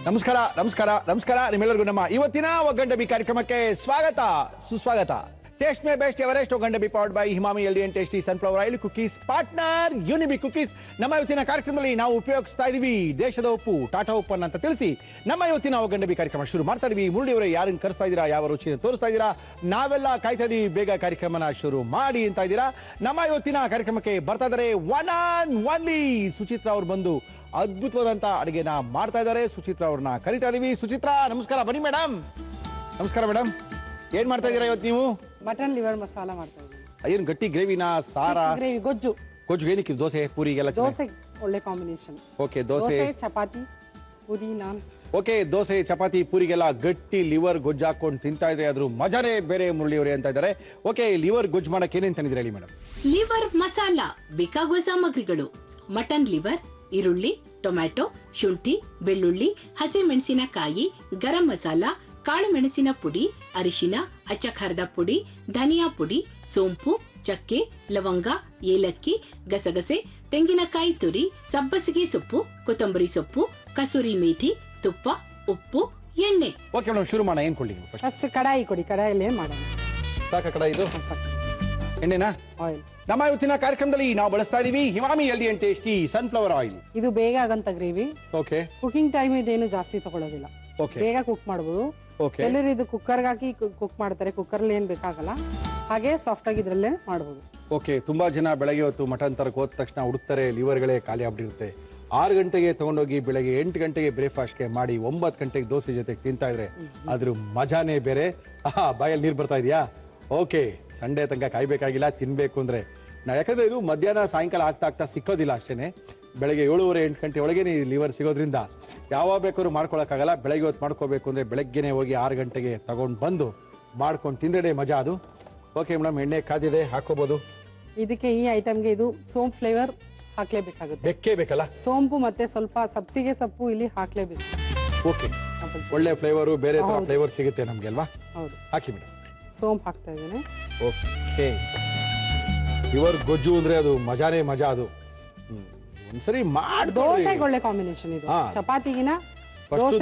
ನಮಸ್ಕಾರ ನಮಸ್ಕಾರ ನಮಸ್ಕಾರ ನಿಮ್ಮೆಲ್ಲರಿಗೂ ನಮ್ಮ ಇವತ್ತಿನ ಒಗ್ಗಂಡಬಿ ಕಾರ್ಯಕ್ರಮಕ್ಕೆ ಸ್ವಾಗತ ಸುಸ್ವಾಗತ. ಟೇಸ್ಟ್ ಮೇ ಬೆಸ್ಟ್ ಎವರೆಸ್ಟ್ ಒಗ್ಗಂಡಬಿ powered by Emami healthy and tasty sunflower oil cookies partner Unibic cookies. ನಮ್ಮ ಇವತ್ತಿನ ಕಾರ್ಯಕ್ರಮದಲ್ಲಿ ನಾವು ಉಪಯೋಗಿಸ್ತಾ ಇದೀವಿ ದೇಶದ ಉಪ್ಪು, ಟಾಟಾ ಉಪ್ಪನ್ನು ಅಂತ ತಿಳಿಸಿ ನಮ್ಮ ಇವತ್ತಿನ ಒಗ್ಗಂಡಬಿ ಕಾರ್ಯಕ್ರಮ ಶುರು ಮಾಡ್ತಾ ಇದೀವಿ. ಮುರುಳಿಯವರೇ, ಯಾರನ್ನು ಕರೆಸ್ತಾ ಇದ್ದೀರಾ, ಯಾವ ರುಚಿಯನ್ನು ತೋರಿಸ್ತಾ ಇದ್ದೀರಾ, ನಾವೆಲ್ಲ ಕಾಯ್ತಾ ಇದೀವಿ ಬೇಗ ಕಾರ್ಯಕ್ರಮನ ಶುರು ಮಾಡಿ ಅಂತ ಇದ್ದೀರಾ. ನಮ್ಮ ಇವತ್ತಿನ ಕಾರ್ಯಕ್ರಮಕ್ಕೆ ಬರ್ತಾ ಇದ್ದಾರೆ ಒನ್ ಆನ್ ಒನ್ಲಿ ಸುಚಿತ್ರಾ ಅವರು ಬಂದು ಅದ್ಭುತವಾದಂತ ಅಡುಗೆನ ಮಾಡ್ತಾ ಇದ್ದಾರೆ. ಸುಚಿತ್ರಾ ಅವ್ರನ್ನ ಕರಿತಾ ಇದೀವಿ. ಸುಚಿತ್ರಾ ನಮಸ್ಕಾರ, ಬನ್ನಿ ಮೇಡಮ್. ನಮಸ್ಕಾರ ಮೇಡಮ್, ಏನ್ ಮಾಡ್ತಾ ಇದೀರಾ ಇವತ್ತು ನೀವು? ಮಟನ್ ಲಿವರ್ ಮಸಾಲ ಮಾಡ್ತಾ ಇದ್ದೀನಿ. ಏನು ಗಟ್ಟಿ ಗ್ರೇವಿನ ಸಾರಾ? ಗ್ರೇವಿ ಗೊಜ್ಜು. ಗೊಜ್ಜು ಏನಕ್ಕೆ? ದೋಸೆ ಪೂರಿಗೆಲ್ಲ ದೋಸೆ ಒಳ್ಳೆ ಕಾಂಬಿನೇಷನ್. ಓಕೆ, ದೋಸೆ ಚಪಾತಿ ಪೂರಿ ನಾನ್. ಓಕೆ, ದೋಸೆ ಚಪಾತಿ ಪೂರಿಗೆಲ್ಲ ಗಟ್ಟಿ ಲಿವರ್ ಗೊಜ್ಜು ಹಾಕೊಂಡು ತಿಂತಾ ಇದ್ರೆ ಅದ್ರ ಮಜಾನೇ ಬೇರೆ. ಮುರಳಿಯವರೇ ಅಂತ ಇದ್ದಾರೆ. ಓಕೆ, ಲಿವರ್ ಗೊಜ್ಜು ಮಾಡಕ್ಕೆ ಏನೇನು ತಂದಿದ್ರೆ ಹೇಳಿ ಮೇಡಮ್? ಲಿವರ್ ಮಸಾಲ ಬೇಕಾಗುವ ಸಾಮಗ್ರಿಗಳು: ಮಟನ್ ಲಿವರ್, ಈರುಳ್ಳಿ, ಟೊಮ್ಯಾಟೊ, ಶುಂಠಿ, ಬೆಳ್ಳುಳ್ಳಿ, ಹಸಿಮೆಣಸಿನಕಾಯಿ, ಗರಂ ಮಸಾಲ, ಕಾಳು ಮೆಣಸಿನ ಪುಡಿ, ಅರಿಶಿನ, ಅಚ್ಚ ಖಾರದ ಪುಡಿ, ಧನಿಯಾ ಪುಡಿ, ಸೋಂಪು, ಚಕ್ಕೆ, ಲವಂಗ, ಏಲಕ್ಕಿ, ಗಸಗಸೆ, ತೆಂಗಿನಕಾಯಿ ತುರಿ, ಸಬ್ಬಸಿಗೆ ಸೊಪ್ಪು, ಕೊತ್ತಂಬರಿ ಸೊಪ್ಪು, ಕಸೂರಿ ಮೇಥಿ, ತುಪ್ಪ, ಉಪ್ಪು, ಎಣ್ಣೆ. ಓಕೆ ಮೇಡಮ್, ಶುರು ಮಾಡೋಣ. ಏನ್ ಕೊಡಿ? ಫಸ್ಟ್ ಕಡಾಯಿ ಕೊಡಿ. ಕಡಾಯಲ್ಲಿ ಮಾಡೋಣ. ಸಾಕ ಕಡಾಯಿ ಇದು? ಎಣ್ಣೆನಾ? ಆಯಿಲ್. ನಮ್ಮ ಇವತ್ತಿನ ಕಾರ್ಯಕ್ರಮದಲ್ಲಿ ನಾವು ಬಳಸ್ತಾ ಇದೀವಿ Emami healthy and tasty sunflower oil. ಇದು ಬೇಗ ಆಗಂತ ಗ್ರೇವಿ. ಓಕೆ. ಕುಕಿಂಗ್ ಟೈಮ್ ಇದೇನು ಜಾಸ್ತಿ ತಗೊಳ್ಳೋದಿಲ್ಲ. ಓಕೆ. ಬೇಗ ಕುಕ್ ಮಾಡಬಹುದು. ಓಕೆ. ಎಲ್ಲರೂ ಇದು ಕುಕ್ಕರ್ಗೆ ಹಾಕಿ ಕುಕ್ ಮಾಡ್ತಾರೆ. ಕುಕ್ಕರ್ಲಿ ಏನ್ ಬೇಕಾಗಲ್ಲ, ಹಾಗೆ ಸಾಫ್ಟ್ ಆಗಿ ಇದ್ರಲ್ಲೇ ಮಾಡಬಹುದು. ಓಕೆ, ತುಂಬಾ ಜನ ಬೆಳಗ್ಗೆ ಹೊತ್ತು ಮಟನ್ ತರಕ್ಕೆ ಹೋದ ತಕ್ಷಣ ಹುಡುಕ್ತಾರೆ, ಲಿವರ್ಗಳೇ ಖಾಲಿ ಆಗ್ಬಿಟ್ಟಿರುತ್ತೆ. 6 ಗಂಟೆಗೆ ತಗೊಂಡೋಗಿ ಬೆಳಗ್ಗೆ 8 ಗಂಟೆಗೆ ಬ್ರೇಕ್ಫಾಸ್ಟ್ಗೆ ಮಾಡಿ 9 ಗಂಟೆಗೆ ದೋಸೆ ಜೊತೆಗೆ ತಿಂತಾ ಇದ್ರೆ ಅದ್ರ ಮಜಾನೇ ಬೇರೆ. ಬಾಯಲ್ಲಿ ನೀರು ಬರ್ತಾ ಇದೆಯಾ? ಓಕೆ, ಸಂಡೇ ತನಕ ಕಾಯ್ಬೇಕಾಗಿಲ್ಲ ತಿನ್ಬೇಕು ಅಂದ್ರೆ. ಯಾಕಂದ್ರೆ ಇದು ಮಧ್ಯಾಹ್ನ ಸಾಯಂಕಾಲ ಆಗ್ತಾ ಸಿಕ್ಕೋದಿಲ್ಲ ಅಷ್ಟೇನೆ. ಬೆಳಗ್ಗೆ 7:30-8 ಗಂಟೆ ಒಳಗೇನೆ ಲಿವರ್ ಸಿಗೋದ್ರಿಂದ ಯಾವಾಗ ಬೇಕಾದ್ರೂ ಮಾಡ್ಕೊಳಕ್ಕಾಗಲ್ಲ. ಬೆಳಗ್ಗೆ ಹೊತ್ತು ಮಾಡ್ಕೋಬೇಕು ಅಂದ್ರೆ ಬೆಳಗ್ಗೆನೆ ಹೋಗಿ 6 ಗಂಟೆಗೆ ತಗೊಂಡು ಬಂದು ಮಾಡ್ಕೊಂಡು ತಿಂದ್ರೆ ಮಜಾ ಅದು. ಓಕೆ ಮೇಡಮ್, ಎಣ್ಣೆ ಕಾದಿದೆ, ಹಾಕೋಬಹುದು. ಇದಕ್ಕೆ ಈ ಐಟಮ್ಗೆ ಇದು ಸೋಂಪು ಫ್ಲೇವರ್ ಹಾಕ್ಲೇಬೇಕಾಗುತ್ತೆ. ಬೆಕ್ಕೇ ಬೇಕಲ್ಲ? ಸೋಂಪು ಮತ್ತೆ ಸ್ವಲ್ಪ ಸಬ್ಸಿಗೆ ಸೊಪ್ಪು ಇಲ್ಲಿ ಹಾಕ್ಲೇಬೇಕು. ಓಕೆ, ಒಳ್ಳೆ ಫ್ಲೇವರು, ಬೇರೆ ತರ ಫ್ಲೇವರ್ ಸಿಗುತ್ತೆ ನಮ್ಗೆ ಅಲ್ವಾ? ಹೌದು. ಹಾಕಿ ಮೇಡಮ್. ಸೋಂಪು ಹಾಕ್ತಾ ಇದ್ದೇನೆ. ಓಕೆ, ಲಿವರ್ ಗೊಜ್ಜು ಅಂದ್ರೆ ಅದು ಮಜಾನೇ ಮಜಾ ಅದು. ಒಂದ್ಸರಿ ಮಾಡಿ. ದೋಸೆಗೆ ಒಳ್ಳೆ ಕಾಂಬಿನೇಷನ್ ಇದು. ಚಪಾತಿಗಿನ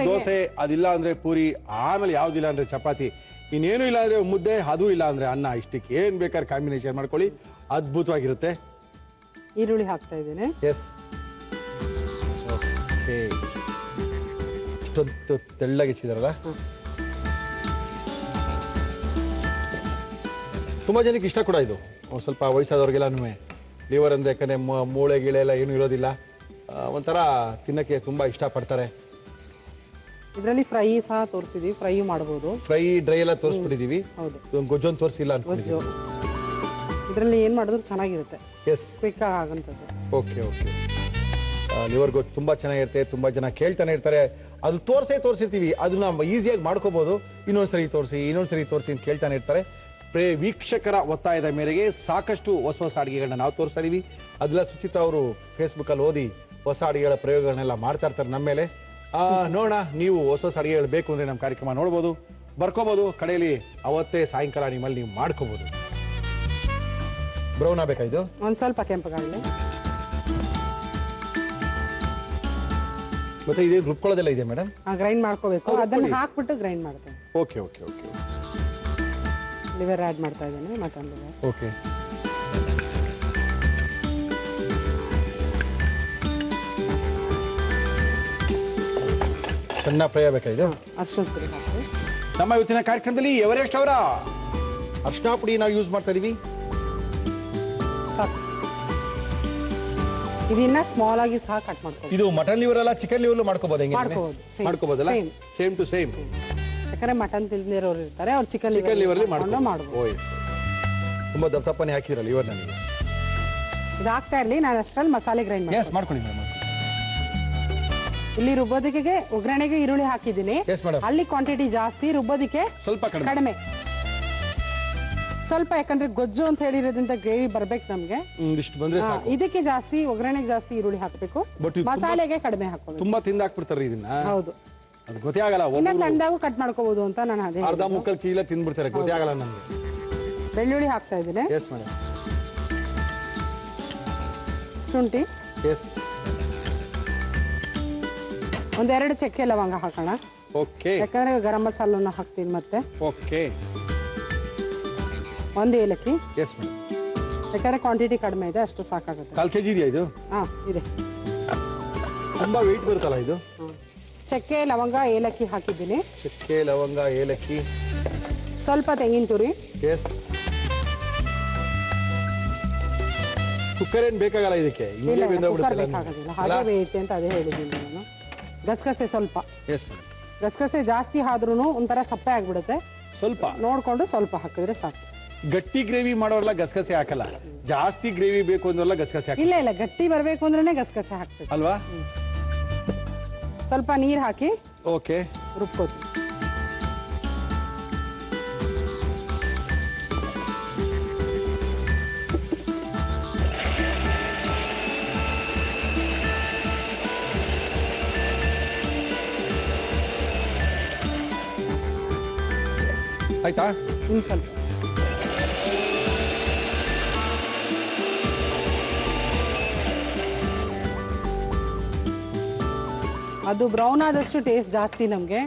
ದೋಸೆ, ಅದಿಲ್ಲ ಅಂದ್ರೆ ಪೂರಿ, ಆಮೇಲೆ ಯಾವ್ದಿಲ್ಲ ಅಂದ್ರೆ ಚಪಾತಿ, ಇನ್ನೇನು ಇಲ್ಲ ಅಂದ್ರೆ ಮುದ್ದೆ, ಅದು ಇಲ್ಲ ಅಂದ್ರೆ ಅನ್ನ. ಇಷ್ಟಕ್ಕೆ ಏನ್ ಬೇಕಾದ್ರೆ ಕಾಂಬಿನೇಷನ್ ಮಾಡ್ಕೊಳ್ಳಿ, ಅದ್ಭುತವಾಗಿರುತ್ತೆ. ಈರುಳ್ಳಿ ಹಾಕ್ತಾ ಇದ್ದೇನೆ. ಎಸ್. ಓಕೆ, ಇಷ್ಟೊಂದು ತೆಳ್ಳಗಿಚ್ಚಿದಾರಲ್ಲ. ತುಂಬಾ ಜನಕ್ಕೆ ಇಷ್ಟ ಕೂಡ ಇದು. ಸ್ವಲ್ಪ ವಯಸ್ಸಾದವ್ರಿಗೆಲ್ಲ ಲಿವರ್ ಅಂದ್ರೆ ಯಾಕಂದ್ರೆ ಮೂಳೆ ಗೀಳೆ ಎಲ್ಲ ಏನು ಇರೋದಿಲ್ಲ, ಒಂಥರ ತಿನ್ನಕ್ಕೆ ತುಂಬಾ ಇಷ್ಟ ಪಡ್ತಾರೆ. ಇದರಲ್ಲಿ ಫ್ರೈ ಸಹ ತೋರಿಸಿದೀವಿ, ಫ್ರೈ ಮಾಡಬಹುದು. ಫ್ರೈ ಡ್ರೈ ಎಲ್ಲ ತೋರಿಸ್ಬಿಟ್ಟಿದೀವಿ. ಹೌದು. ಗೊಜ್ಜೊಂದು ತೋರಿಸಿಲ್ಲ ಗೊಜ್ಜು ಇದರಲ್ಲಿ ಏನ್ ಮಾಡಿದ್ರು ಚೆನ್ನಾಗಿರುತ್ತೆ. ಎಸ್, ಕ್ವಿಕ್ ಆಗಂತದ್ದು. Okay okay. ಲಿವರ್ ಗೊಜ್ಜು ತುಂಬಾ ಚೆನ್ನಾಗಿರುತ್ತೆ. ತುಂಬಾ ಜನ ಕೇಳ್ತಾನೆ ಇರ್ತಾರೆ, ಅದು ತೋರಿಸಿರ್ತೀವಿ, ಅದನ್ನ ಈಸಿಯಾಗಿ ಮಾಡ್ಕೋಬಹುದು. ಇನ್ನೊಂದ್ಸರಿ ತೋರಿಸಿ ಅಂತ ಕೇಳ್ತಾನೆ ಇರ್ತಾರೆ. ವೀಕ್ಷಕರ ಒತ್ತಾಯದ ಮೇರೆಗೆ ಸಾಕಷ್ಟು ಹೊಸ ಅಡುಗೆಗಳನ್ನ ನಾವು ತೋರಿಸ್ತಾ ಇದೀವಿ. ಅದೆಲ್ಲ ಸುಚಿತಾ ಅವರು ಫೇಸ್ಬುಕ್ಕಲ್ಲಿ ಓದಿ ಹೊಸ ಅಡುಗೆಗಳ ಪ್ರಯೋಗಗಳನ್ನೆಲ್ಲ ಮಾಡ್ತಾ ಇರ್ತಾರೆ ನಮ್ಮ ಮೇಲೆ. ನೋಡೋಣ, ನೀವು ಹೊಸ ಅಡುಗೆಗಳು ಬೇಕು ಅಂದ್ರೆ ನಮ್ಮ ಕಾರ್ಯಕ್ರಮ ನೋಡ್ಬೋದು, ಬರ್ಕೋಬಹುದು. ಕಡೆಯಲ್ಲಿ ಅವತ್ತೇ ಸಾಯಂಕಾಲ ನಿಮ್ಮಲ್ಲಿ ನೀವು ಮಾಡ್ಕೋಬಹುದು. ಬ್ರೌನ್ ಆಗಬೇಕಾಯ್ತು, ಒಂದ್ ಸ್ವಲ್ಪ ಕೆಂಪಗಾಗಲಿ. ಮತ್ತೆ ಇದೇ ರುಬ್ಕೊಳ್ಳೋದೆಲ್ಲ ಇದೆ ಮೇಡಮ್? ಗ್ರೈಂಡ್ ಮಾಡ್ಕೋಬೇಕು. ಅದನ್ನ ಹಾಕ್ಬಿಟ್ಟು ಗ್ರೈಂಡ್ ಮಾಡ್ತೇನೆ. Okay okay okay. Liver add ಮಾಡ್ತಾ ಇದ್ದೇನೆ, ಮಟನ್ ಲಿವರ್. ಓಕೆ. ಚೆನ್ನಾಗಿ ಫ್ರೈ ಆಗಬೇಕಾಯ್ತು. ಅರ್ಶಿನ ಪುಡಿ ಹಾಕಿ. ನಮ್ಮ ಇವತ್ತಿನ ಕಾರ್ಯಕ್ರಮದಲ್ಲಿ ಎವರೆಸ್ಟ್ ಅವರ ಅರ್ಶಿನ ಪುಡಿ ನಾವು ಯೂಸ್ ಮಾಡ್ತಾ ಇದೀವಿ. ಸಾಕು. ಇದನ್ನ ಸ್ಮಾಲ್ ಆಗಿ ಸಹ ಕಟ್ ಮಾಡ್ಕೋಬಹುದು. ಇದು ಮಟನ್ ಲಿವರ್ ಅಲ್ಲ, ಚಿಕನ್ ಲಿವರ್ ಮಾಡ್ಕೋಬಹುದು. ಹೆಂಗೆ ಮಾಡ್ಕೋಬಹುದಲ್ಲ? Same to same. ಯಾಕಂದ್ರೆ ಮಟನ್ ತಿಂದಿರೋರು ಇರ್ತಾರೆ, ಅವ್ರು ಚಿಕನ್ ಲಿವರ್ ಮಾಡಬಹುದು. ತುಂಬಾ ದಪ್ಪನೆ ಹಾಕಿದ್ರ ಲಿವರ್ ನನಗೆ. ಇದು ಹಾಕ್ತಾ ಇರಲಿ, ನಾನು ಅಷ್ಟರಲ್ಲಿ ಮಸಾಲೆ ಗ್ರೈಂಡ್ ಮಾಡ್ಕೊಳ್ಳಿ ಮೇಡಮ್. ಇಲ್ಲಿ ರುಬ್ಬೋದಕ್ಕೆ ಒಗ್ಗರಣೆಗೆ ಈರುಳ್ಳಿ ಹಾಕಿದ್ದೀನಿ. ಅಲ್ಲಿ ಕ್ವಾಂಟಿಟಿ ಜಾಸ್ತಿ, ರುಬ್ಬೋದಕ್ಕೆ ಸ್ವಲ್ಪ ಕಡಿಮೆ. ಸ್ವಲ್ಪ ಯಾಕಂದ್ರೆ ಗೊಜ್ಜು ಅಂತ ಹೇಳಿರೋದ್ರಿಂದ ಗ್ರೇವಿ ಬರ್ಬೇಕು ನಮ್ಗೆ. ಇದಕ್ಕೆ ಜಾಸ್ತಿ ಒಗ್ಗರಣೆಗೆ ಜಾಸ್ತಿ ಈರುಳ್ಳಿ ಹಾಕಬೇಕು, ಮಸಾಲೆಗೆ ಕಡಿಮೆ ಹಾಕೋದು. ತುಂಬಾ ತಿಂದ ಹಾಕ್ಬಿಡ್ತಾರೆ ಇದನ್ನ. ಹೌದು, ಅದು ಗೊತ್ತೇ ಆಗಲ್ಲ. ಇನ್ನ ಸಣ್ಣದಾಗೂ ಕಟ್ ಮಾಡ್ಕೋಬಹುದು ಅಂತ ನಾನು ಅದೇ ಅರ್ಧ ಮುಕ್ಕಲ್ ಕೀಲ ತಿಂದ್ಬಿಡ್ತಾರೆ, ಗೊತ್ತೇ ಆಗಲ್ಲ ನಮ್ಗೆ. ಬೆಳ್ಳುಳ್ಳಿ ಹಾಕ್ತಾ ಇದ್ದೀನಿ. Yes madam. ಶುಂಠಿ. ಎಸ್. ಒಂದೆರಡು ಚಕ್ಕೆ ಲವಂಗ ಹಾಕೋಣ. ಓಕೆ. ಯಾಕಂದ್ರೆ ಗರಂ ಮಸಾಲನ್ನ ಹಾಕ್ತೀನಿ ಮತ್ತೆ. ಓಕೆ. ಒಂದು ಏಲಕ್ಕಿ. Yes madam. ಯಾಕಂದ್ರೆ ಕ್ವಾಂಟಿಟಿ ಕಡಿಮೆ ಇದೆ, ಅಷ್ಟು ಸಾಕಾಗುತ್ತೆ. 1/4 kg ಇದೆಯಾ ಇದು? ಇದೆ. ತುಂಬಾ ವೆಯ್ಟ್ ಬರುತ್ತಲ್ಲ ಇದು? ಚಕ್ಕೆ ಲವಂಗ ಏಲಕ್ಕಿ ಹಾಕಿದ್ದೀನಿ. ಚಕ್ಕೆ ಲವಂಗ ಏಲಕ್ಕಿ, ಸ್ವಲ್ಪ ತೆಂಗಿನ ತುರಿ. ಎಸ್. ಕುಕ್ಕರ್ ಏನು ಬೇಕಾಗಲ್ಲ ಇದಕ್ಕೆ? ಇಲ್ಲ, ಕುಕ್ಕರ್ ಬೇಕಾಗೋದಿಲ್ಲ, ಹಾಗೆ ಬೇಯುತ್ತೆ ಅಂತ ಅದೇ ಹೇಳಿದ್ದೀನಿ ನಾನು. ಗಸಗಸೆ ಸ್ವಲ್ಪ. Yes madam. ಗಸಗಸೆ ಜಾಸ್ತಿ ಆದ್ರೂ ಒಂಥರ ಸಪ್ಪೆ ಆಗ್ಬಿಡುತ್ತೆ, ಸ್ವಲ್ಪ ನೋಡ್ಕೊಂಡು ಸ್ವಲ್ಪ ಹಾಕಿದ್ರೆ ಸಾಕು. ಗಟ್ಟಿ ಗ್ರೇವಿ ಮಾಡೋರೆಲ್ಲ ಗಸಗಸೆ ಹಾಕಲ್ಲ, ಜಾಸ್ತಿ ಗ್ರೇವಿ ಬೇಕು ಅಂದ್ರಲ್ಲ ಗಸಗಸೆ ಹಾಕಲ್ಲ. ಇಲ್ಲ, ಗಟ್ಟಿ ಬರಬೇಕು ಅಂದ್ರೆ ಗಸಗಸೆ ಹಾಕ್ಬೇಕು ಅಲ್ವಾ? ಸ್ವಲ್ಪ ನೀರು ಹಾಕಿ ಓಕೆ ರುಬ್ಕೋತೀವಿ. ಆಯ್ತಾ? ಸ್ವಲ್ಪ ಅದು ಬ್ರೌನ್ ಆದಷ್ಟು ಟೇಸ್ಟ್ ಜಾಸ್ತಿ ನಮಗೆ.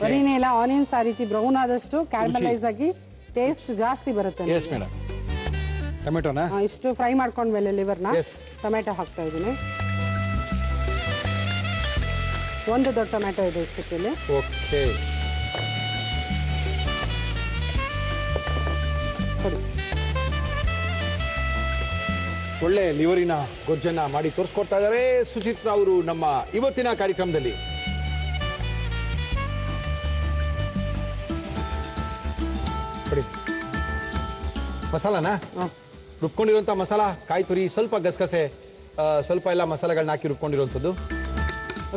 ಬರೀನೇ ಇಲ್ಲ, ಆನಿಯನ್ಸ್ ಆ ರೀತಿ ಬ್ರೌನ್ ಆದಷ್ಟು ಕ್ಯಾರಮಲೈಸ್ ಆಗಿ ಟೇಸ್ಟ್ ಜಾಸ್ತಿ ಬರುತ್ತೆ. Yes madam. ಟೊಮೆಟೊನಾ ಇಷ್ಟು ಫ್ರೈ ಮಾಡ್ಕೊಂಡ್ಮೇಲೆ ಲಿವರ್ನ ಟೊಮೆಟೊ ಹಾಕ್ತಾ ಇದ್ದೀನಿ. ಒಂದು ದೊಡ್ಡ ಟೊಮೆಟೊ ಇದೆ ಇಷ್ಟಕ್ಕೆ. ಓಕೆ. ಒಳ್ಳೆ ಲಿವರಿನ ಗೊಜ್ಜನ್ನ ಮಾಡಿ ತೋರಿಸ್ಕೊಡ್ತಾ ಇದ್ದಾರೆ ಸುಚಿತ್ರಾ ಅವರು ನಮ್ಮ ಇವತ್ತಿನ ಕಾರ್ಯಕ್ರಮದಲ್ಲಿ. ಮಸಾಲಾನ ರುಬ್ಕೊಂಡಿರುವಂಥ ಮಸಾಲ, ಕಾಯಿ ತುರಿ, ಸ್ವಲ್ಪ ಗಸಗಸೆ, ಸ್ವಲ್ಪ ಎಲ್ಲ ಮಸಾಲೆಗಳನ್ನ ಹಾಕಿ ರುಬ್ಕೊಂಡಿರುವಂಥದ್ದು.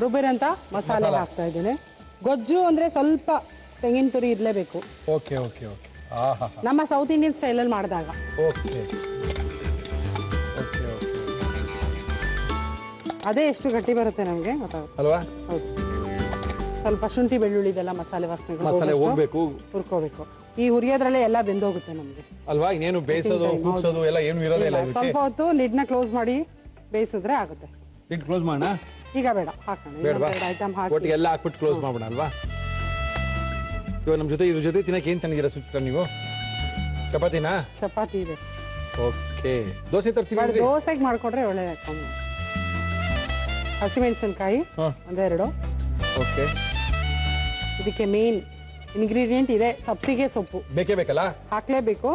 ರುಬ್ಬಿರಂತ ಮಸಾಲೆ ಹಾಕ್ತಾ ಇದ್ದೀನಿ. ಗೊಜ್ಜು ಅಂದ್ರೆ ಸ್ವಲ್ಪ ತೆಂಗಿನ ತುರಿ ಇರಲೇಬೇಕು. Okay okay okay. ನಮ್ಮ ಸೌತ್ ಇಂಡಿಯನ್ ಸ್ಟೈಲಲ್ಲಿ ಮಾಡಿದಾಗ. Okay okay okay. ಅದೇ ಎಷ್ಟು ಗಟ್ಟಿ ಬರುತ್ತೆ ನಮಗೆ ಗೊತ್ತಾಗುತ್ತೆ ಅಲ್ವಾ? ಹೌದು. ಸ್ವಲ್ಪ ಶುಂಠಿ ಬೆಳ್ಳುಳ್ಳಿದೆಲ್ಲ ಮಸಾಲೆ ಮಸಾಲೆ ಹೋಗ್ಬೇಕು, ಹುರ್ಕೋಬೇಕು. ಈ ಹುರಿಯೋದ್ರಲ್ಲೇ ಎಲ್ಲ ಬೆಂದೋಗುತ್ತೆ ನಮಗೆ ಅಲ್ವಾ? ಇನ್ನೇನು ಬೇಯಿಸೋದು ಕೂಗ್ಸೋದು ಎಲ್ಲ ಏನು ಇರೋದೇ ಇಲ್ಲ. ಸ್ವಲ್ಪ ಹೊತ್ತು ಲಿಡ್ನ ಕ್ಲೋಸ್ ಮಾಡಿ ಬೇಯಿಸಿದ್ರೆ ಆಗುತ್ತೆ. ಲಿಡ್ ಕ್ಲೋಸ್ ಮಾಡೋಣ ಈಗ? ಬೇಡ, ಹಾಕೋಣ. ಐಟಮ್ ಹಾಕಿ ಒಟ್ಟಿಗೆ ಎಲ್ಲ ಹಾಕ್ಬಿಟ್ಟು ಕ್ಲೋಸ್ ಮಾಡೋಣ ಅಲ್ವಾ? ಇವಾಗ ನಮ್ಮ ಜೊತೆ ಇದ್ರ ಜೊತೆ ತಿನ್ನಕ್ಕೆ ಏನು ತಂದಿದ್ದೀರಾ ಸುಚಿತ್ರಾ ನೀವು? ಚಪಾತಿನಾ? ಚಪಾತಿ ಇದೆ. ಓಕೆ. ದೋಸೆ ತರ್ತೀವಿ? ದೋಸೆಗೆ ಮಾಡ್ಕೊಡ್ರೆ ಒಳ್ಳೆ. ಹಸಿಮೆಣಸಿನಕಾಯಿ ಒಂದೆರಡು. ಓಕೆ. ಇದಕ್ಕೆ ಮೇನ್ ಇಂಗ್ರೀಡಿಯೆಂಟ್ ಇದೆ ಸಬ್ಸಿಗೆ ಸೊಪ್ಪು. ಬೇಕೇ ಬೇಕಲ್ಲ? ಹಾಕ್ಲೇಬೇಕು,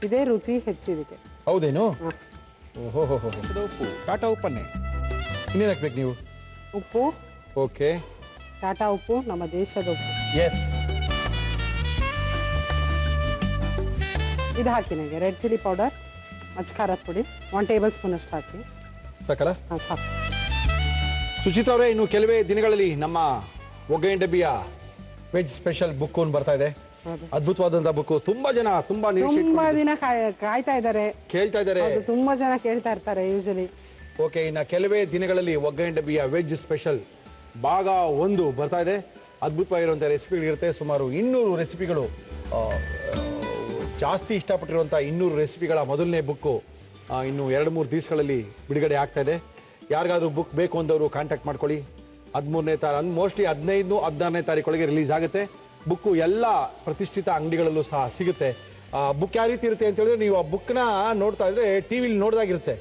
ಇದೇ ರುಚಿ ಹೆಚ್ಚು ಇದಕ್ಕೆ. ಹೌದೇನು? ಓಹೋ ಹೋ ಹೋ. ಉಪ್ಪು, ಟಾಟಾ ಉಪ್ಪನ್ನೇ. ಇನ್ನೇನು ಹಾಕ್ಬೇಕು ನೀವು? ಉಪ್ಪು. ಓಕೆ. ಟಾಟಾ ಉಪ್ಪು, ನಮ್ಮ ದೇಶದ ಉಪ್ಪು. ಎಸ್. ಇದು ಹಾಕಿ ನನಗೆ ರೆಡ್ ಚಿಲ್ಲಿ ಪೌಡರ್, ಖಾರದ ಪುಡಿ 1 ಟೇಬಲ್ ಸ್ಪೂನ್ ಅಷ್ಟು ಹಾಕಿ. ಸಾಕಲ್ಲ? ಹಾಂ, ಸಾಕು. ಸುಚಿತ್ರಾ ಅವರೇ, ಇನ್ನು ಕೆಲವೇ ದಿನಗಳಲ್ಲಿ ನಮ್ಮ ಒಗ್ಗರಣೆ ಡಬ್ಬಿಯ ವೆಜ್ ಸ್ಪೆಷಲ್ ಬುಕ್ ಒಂದು ಬರ್ತಾ ಇದೆ. ಅದ್ಭುತವಾದಂತಹ ಬುಕ್. ತುಂಬಾ ಜನ ತುಂಬಾ ದಿನ ಕಾಯ್ತಾ ಇದ್ದಾರೆ, ಕೇಳ್ತಾ ಇದ್ದಾರೆ. ತುಂಬಾ ಜನ ಕೇಳ್ತಾ ಇರ್ತಾರೆ ಯೂಶಲಿ. ಓಕೆ. ಇನ್ನು ಕೆಲವೇ ದಿನಗಳಲ್ಲಿ ಒಗ್ಗರಣೆ ಡಬ್ಬಿಯ ವೆಜ್ ಸ್ಪೆಷಲ್ ಭಾಗ 1 ಬರ್ತಾ ಇದೆ. ಅದ್ಭುತವಾಗಿರುವಂಥ ರೆಸಿಪಿಗಳಿರುತ್ತೆ. ಸುಮಾರು 200 ರೆಸಿಪಿಗಳು, ಜಾಸ್ತಿ ಇಷ್ಟಪಟ್ಟಿರುವಂಥ 200 ರೆಸಿಪಿಗಳ ಮೊದಲನೇ ಬುಕ್ಕು ಇನ್ನು 2-3 ದಿವಸಗಳಲ್ಲಿ ಬಿಡುಗಡೆ ಆಗ್ತಾ ಇದೆ. ಯಾರಿಗಾದ್ರೂ ಬುಕ್ ಬೇಕು ಅಂದವರು ಕಾಂಟ್ಯಾಕ್ಟ್ ಮಾಡ್ಕೊಳ್ಳಿ. 13ನೇ ತಾರೀಕು, ಮೋಸ್ಟ್ಲಿ 15-16ನೇ ತಾರೀಕೊಳಗೆ ರಿಲೀಸ್ ಆಗುತ್ತೆ. ಬುಕ್ಕು ಎಲ್ಲ ಪ್ರತಿಷ್ಠಿತ ಅಂಗಡಿಗಳಲ್ಲೂ ಸಹ ಸಿಗುತ್ತೆ. ಬುಕ್ ಯಾವ ರೀತಿ ಇರುತ್ತೆ ಅಂತ ಹೇಳಿದ್ರೆ, ನೀವು ಆ ಬುಕ್ನ ನೋಡ್ತಾ ಇದ್ರೆ ಟಿವಿಲಿ ನೋಡ್ದಾಗಿರುತ್ತೆ.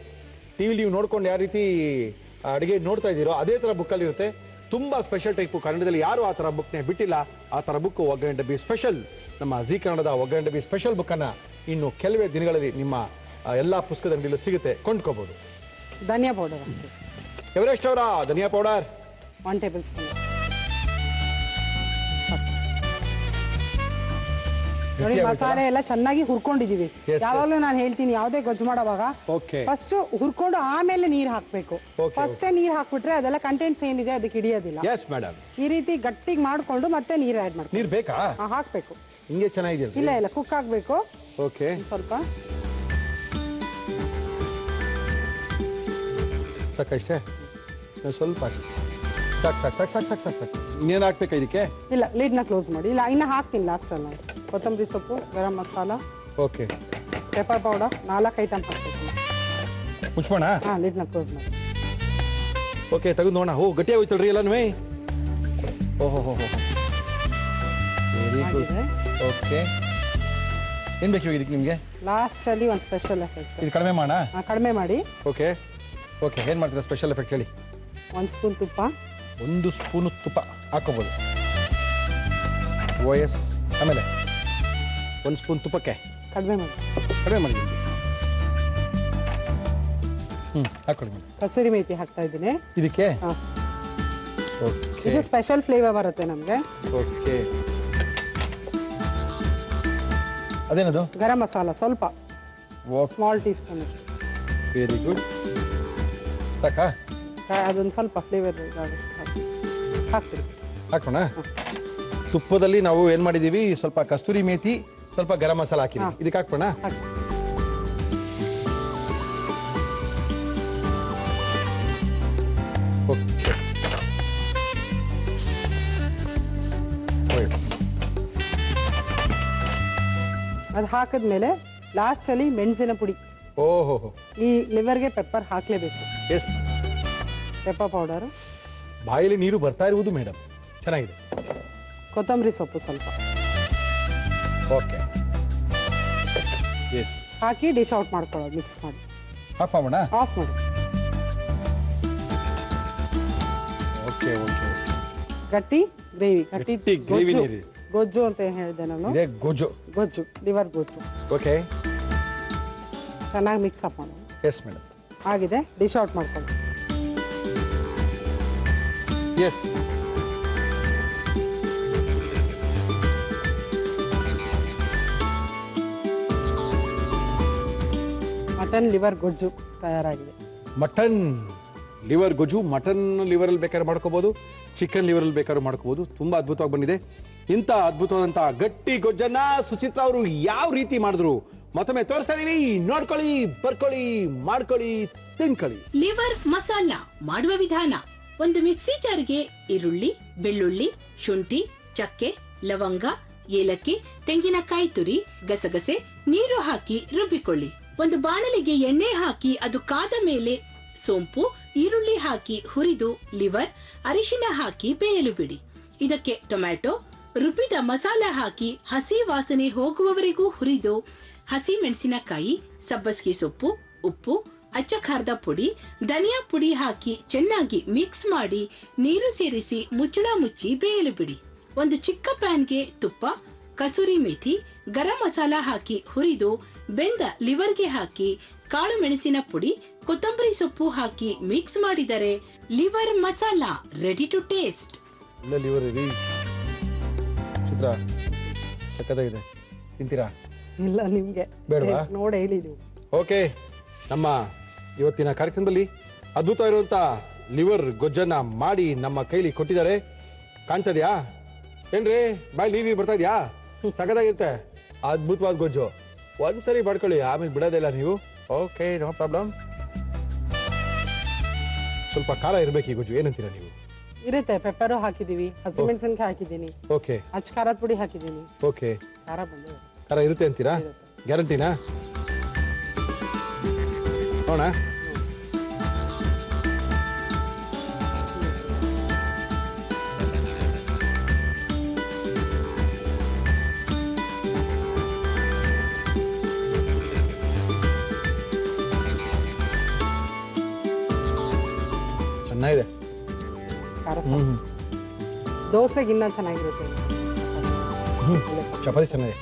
ಟಿವಿಲಿ ನೀವು ನೋಡ್ಕೊಂಡು ಯಾವ ರೀತಿ ಅಡುಗೆ ನೋಡ್ತಾ ಇದ್ದೀರೋ ಅದೇ ಥರ ಬುಕ್ಕಲ್ಲಿ ಇರುತ್ತೆ. ತುಂಬ ಸ್ಪೆಷಲ್ ಟೈಪು. ಕನ್ನಡದಲ್ಲಿ ಯಾರು ಆ ಥರ ಬುಕ್ನೇ ಬಿಟ್ಟಿಲ್ಲ. ಆ ಥರ ಬುಕ್ಕು ಒಗ್ಗರಣೆ ಡಬ್ಬಿ ಸ್ಪೆಷಲ್, ನಮ್ಮ ಜಿ ಕನ್ನಡದ ಒಗ್ಗರಣೆ ಡಬ್ಬಿ ಸ್ಪೆಷಲ್ ಬುಕ್ಕನ್ನು ಇನ್ನು ಕೆಲವೇ ದಿನಗಳಲ್ಲಿ ನಿಮ್ಮ ಎಲ್ಲ ಪುಸ್ತಕದ ಅಂಗಡಿಯಲ್ಲೂ ಸಿಗುತ್ತೆ, ಕೊಂಡ್ಕೋಬಹುದು. ಧನಿಯಾ ಪೌಡರ್, ಎವರೆಸ್ಟ್ ಅವರ ಧನಿಯಾ ಪೌಡರ್ 1 ಟೇಬಲ್ ಸ್ಪೂನ್. ನೋಡಿ, ಮಸಾಲೆ ಎಲ್ಲ ಚೆನ್ನಾಗಿ ಹುರ್ಕೊಂಡಿದೀವಿ. ಯಾವಾಗಲೂ ನಾನು ಹೇಳ್ತೀನಿ, ಯಾವುದೇ ಗೊಜ್ಜು ಮಾಡೋವಾಗ ಫಸ್ಟ್ ಹುರ್ಕೊಂಡು ಆಮೇಲೆ ನೀರು ಹಾಕ್ಬೇಕು. ಫಸ್ಟೇ ನೀರು ಹಾಕ್ಬಿಟ್ರೆ ಅದೆಲ್ಲ ಕಂಟೆಂಟ್ಸ್ ಏನಿದೆ ಅದಕ್ಕೆ ಹಿಡಿಯೋದಿಲ್ಲ. ಈ ರೀತಿ ಗಟ್ಟಿಗೆ ಮಾಡ್ಕೊಂಡು ಮತ್ತೆ ನೀರು ಆಡ್ ಮಾಡ್ಬೇಕು. ನೀರು ಬೇಕಾ? ಹಾಕ್ಬೇಕು. ಹಿಂಗೆ ಚೆನ್ನಾಗಿದೆ. ಇಲ್ಲ ಇಲ್ಲ, ಕುಕ್ ಆಗ್ಬೇಕು. ಓಕೆ. ಸ್ವಲ್ಪ ಸಾಕಷ್ಟೇ, ಸ್ವಲ್ಪ ಸಾಕು ಸಾಕು ಸಾಕು ಸಾಕು ಸಾಕು ಸಾಕು ಸಾಕು. ಇನ್ನೇನು ಹಾಕ್ಬೇಕಾ ಇದಕ್ಕೆ? ಇಲ್ಲ, ಲಿಡ್ನ ಕ್ಲೋಸ್ ಮಾಡಿ. ಇಲ್ಲ, ಇನ್ನು ಹಾಕ್ತೀನಿ ಲಾಸ್ಟಲ್ಲಿ. ಕೊತ್ತಂಬರಿ ಸೊಪ್ಪು, garam masala, okay, pepper powder, 4 item ಹಾಕ್ಬೇಕು. ಮುಚ್ಬೋಣ? ಹಾಂ, ಲಿಡ್ನ ಕ್ಲೋಸ್ ಮಾಡಿ. ಓಕೆ, ತೆಗೆದು ನೋಡೋಣ. ಗಟ್ಟಿಯಾಗೋಯ್ತಲ್ರಿ ಎಲ್ಲನೂ. ಓಹೋ ಹೋ ಹೋ ವೆರಿ ಗುಡ್. ಓಕೆ, ಏನು ಬೇಕು ಇದಕ್ಕೆ ನಿಮಗೆ? ಲಾಸ್ಟಲ್ಲಿ ಒಂದು ಸ್ಪೆಷಲ್ ಎಫೆಕ್ಟ್. ಇದು ಕಡಿಮೆ ಮಾಡೋಣ? ಕಡಿಮೆ ಮಾಡಿ. ಓಕೆ ಓಕೆ, ಏನು ಮಾಡ್ತೀರಾ ಸ್ಪೆಷಲ್ ಎಫೆಕ್ಟ್ ಹೇಳಿ? 1 ಸ್ಪೂನ್ ತುಪ್ಪ. 1 ಸ್ಪೂನು ತುಪ್ಪ ಹಾಕೋಬೋದು. OS ಆಮೇಲೆ 1 ಸ್ಪೂನ್ ತುಪ್ಪಕ್ಕೆ ಕಡಿಮೆ ಮಾಡಿ. ಕಡಿಮೆ ಮಾಡಿ. ಹಾಕೊಳ್ಳಿ. ಕಸೂರಿ ಮೇಥಿ ಹಾಕ್ತಾ ಇದ್ದೀನಿ ಇದಕ್ಕೆ. ಇದು ಸ್ಪೆಷಲ್ ಫ್ಲೇವರ್ ಬರುತ್ತೆ ನಮಗೆ. ಓಕೆ, ಅದೇನದು? ಗರಂ ಮಸಾಲ ಸ್ವಲ್ಪ, small tea spoon. Very good. ಸಾಕಾ? ಅದೊಂದು ಸ್ವಲ್ಪ ಫ್ಲೇವರ್ ಹಾಕ್ತೀವಿ. ಹಾಕೋಣ. ತುಪ್ಪದಲ್ಲಿ ನಾವು ಏನು ಮಾಡಿದ್ದೀವಿ, ಸ್ವಲ್ಪ ಕಸ್ತೂರಿ ಮೇಥಿ, ಸ್ವಲ್ಪ ಗರಂ ಮಸಾಲ ಹಾಕಿದ್ದೀವಿ. ಇದಕ್ಕೆ ಹಾಕೋಣ. ಓಕೆ, ಅದು ಹಾಕಿದ್ಮೇಲೆ ಲಾಸ್ಟಲ್ಲಿ ಮೆಣಸಿನ ಪುಡಿ. ಓಹೋ, ಈ ಲಿವರ್ಗೆ ಪೆಪ್ಪರ್ ಹಾಕಲೇಬೇಕು. Yes, pepper powder. ಬಾಯಲ್ಲಿ ನೀರು ಬರ್ತಾ ಇರುವುದು ಮೇಡಮ್, ಚೆನ್ನಾಗಿದೆ. ಕೊತ್ತಂಬರಿ ಸೊಪ್ಪು ಸ್ವಲ್ಪ. ಓಕೆ, ಎಸ್, ಹಾಕಿ ಡಿಶ್ ಔಟ್ ಮಾಡ್ಕೊಳ್ಳೋದು, ಮಿಕ್ಸ್ ಮಾಡಿ. ಆಫ್ ಮಾಡೋಣ? ಆಫ್ ಮಾಡಿ. ಓಕೆ ಓಕೆ, ಗಟ್ಟಿ ಗ್ರೇವಿ. ಗಟ್ಟಿ ಗ್ರೇವಿ ನೀರು. ಗೊಜ್ಜು ಅಂತ ಏನು ಹೇಳಿದೆ ನಾನು? ಇದೇ ಗೊಜ್ಜು. ಗೊಜ್ಜು, ಲಿವರ್ ಗೊಜ್ಜು. ಓಕೆ, ಚೆನ್ನಾಗಿ ಮಿಕ್ಸ್ ಅಪ್ ಮಾಡೋದು. Yes madam. ಆಗಿದೆ, ಡಿಶ್ ಔಟ್ ಮಾಡ್ಕೊಳ್ಳಿ. ಎಸ್, ಮಟನ್ ಲಿವರ್ ಗೊಜ್ಜು ತಯಾರಾಗಿದೆ. ಮಟನ್ ಲಿವರ್ ಗೊಜ್ಜು. ಮಟನ್ ಲಿವರಲ್ಲಿ ಬೇಕಾದ್ರೆ ಮಾಡ್ಕೋಬೋದು, ಚಿಕನ್ ಲಿವರಲ್ಲಿ ಬೇಕಾದ್ರೂ ಮಾಡ್ಕೋಬೋದು. ತುಂಬ ಅದ್ಭುತವಾಗಿ ಬಂದಿದೆ. ಇಂಥ ಅದ್ಭುತವಾದಂಥ ಗಟ್ಟಿ ಗೊಜ್ಜನ್ನ ಸುಚಿತ್ರಾ ಅವರು ಯಾವ ರೀತಿ ಮಾಡಿದ್ರು ಮತ್ತೊಮ್ಮೆ ತೋರಿಸ್ತಾ ಇದೀವಿ. ನೋಡ್ಕೊಳ್ಳಿ, ಬರ್ಕೊಳ್ಳಿ, ಮಾಡ್ಕೊಳ್ಳಿ, ತಿನ್ಕೊಳ್ಳಿ. ಲಿವರ್ ಮಸಾಲ ಮಾಡುವ ವಿಧಾನ: ಒಂದು ಮಿಕ್ಸಿ ಜಾರ್ಗೆ ಈರುಳ್ಳಿ, ಬೆಳ್ಳುಳ್ಳಿ, ಶುಂಠಿ, ಚಕ್ಕೆ, ಲವಂಗ, ಏಲಕ್ಕಿ, ತೆಂಗಿನಕಾಯಿ ತುರಿ, ಗಸಗಸೆ, ನೀರು ಹಾಕಿ ರುಬ್ಬಿಕೊಳ್ಳಿ. ಒಂದು ಬಾಣಲಿಗೆ ಎಣ್ಣೆ ಹಾಕಿ ಅದು ಕಾದ ಮೇಲೆ ಸೋಂಪು, ಈರುಳ್ಳಿ ಹಾಕಿ ಹುರಿದು ಲಿವರ್, ಅರಿಶಿನ ಹಾಕಿ ಬೇಯಲು ಬಿಡಿ. ಇದಕ್ಕೆ ಟೊಮ್ಯಾಟೊ, ರುಬ್ಬಿದ ಮಸಾಲ ಹಾಕಿ ಹಸಿ ವಾಸನೆ ಹೋಗುವವರೆಗೂ ಹುರಿದು ಹಸಿ ಮೆಣಸಿನಕಾಯಿ, ಸಬ್ಬಸಿಗೆ ಸೊಪ್ಪು, ಉಪ್ಪು, ಅಚ್ಚ ಖಾರದ ಪುಡಿ, ಧನಿಯಾ ಪುಡಿ ಹಾಕಿ ಚೆನ್ನಾಗಿ ಮಿಕ್ಸ್ ಮಾಡಿ ನೀರು ಸೇರಿಸಿ ಮುಚ್ಚಳ ಮುಚ್ಚಿ ಬೇಯಲು ಬಿಡಿ. ಒಂದು ಚಿಕ್ಕ ಪ್ಯಾನ್ಗೆ ತುಪ್ಪ, ಕಸೂರಿ ಮೇಥಿ, ಗರಂ ಮಸಾಲ ಹಾಕಿ ಹುರಿದು ಬೆಂದ ಲಿವರ್ಗೆ ಹಾಕಿ ಕಾಳು ಮೆಣಸಿನ ಪುಡಿ, ಕೊತ್ತಂಬರಿ ಸೊಪ್ಪು ಹಾಕಿ ಮಿಕ್ಸ್ ಮಾಡಿದರೆ liver masala ready to taste. ಇಲ್ಲ ಲಿವರ್ ರೀ ಚಿತ್ರ ಸಕ್ಕತ್ತಾಗಿದೆ. ತಿಂತೀರಾ? ಇಲ್ಲ, ನಿಮಗೆ ಬೇಡವಾ? ನೋಡಿ ಹೇಳಿದೀವಿ. ಓಕೆ, ನಮ್ಮ ಇವತ್ತಿನ ಕಾರ್ಯಕ್ರಮದಲ್ಲಿ ಅದ್ಭುತವಾಗಿರುವಂಥ ಲಿವರ್ ಗೊಜ್ಜನ್ನ ಮಾಡಿ ನಮ್ಮ ಕೈಲಿ ಕೊಟ್ಟಿದ್ದಾರೆ. ಕಾಣ್ತದ್ಯಾ ಏನ್ರಿ? ಬಾಯ್ ನೀರು ಬರ್ತಾ ಇದೆಯಾ? ಸಖತ್ತಾಗಿರುತ್ತೆ, ಅದ್ಭುತವಾದ ಗೊಜ್ಜು. ಒಂದ್ಸರಿ ಮಾಡ್ಕೊಳ್ಳಿ, ಆಮೇಲೆ ಬಿಡೋದಿಲ್ಲ ನೀವು. Okay, no problem. ಸ್ವಲ್ಪ ಖಾರ ಇರಬೇಕು ಈ ಗೊಜ್ಜು, ಏನಂತೀರಾ ನೀವು? ಇರುತ್ತೆ, ಪೆಪ್ಪರು ಹಾಕಿದೀವಿ, ಹಸಿಮೆಣಸಿನಕಾಯಿ ಹಾಕಿದ್ದೀನಿ, ಓಕೆ, ಅಚ್ಚ ಖಾರದ ಪುಡಿ ಹಾಕಿದ್ದೀನಿ. ಓಕೆ, ಖಾರ ಬಂದು ಖಾರ ಇರುತ್ತೆ ಅಂತೀರಾ? ಗ್ಯಾರಂಟಿನಾ? ನೋಡೋಣ. ಚೆನ್ನಾಗಿದೆ. ಖಾರ ದೋಸೆಗೆ ಇನ್ನೂ ಚೆನ್ನಾಗಿರುತ್ತೆ. ಚಪಾತಿ ಚೆನ್ನಾಗಿದೆ.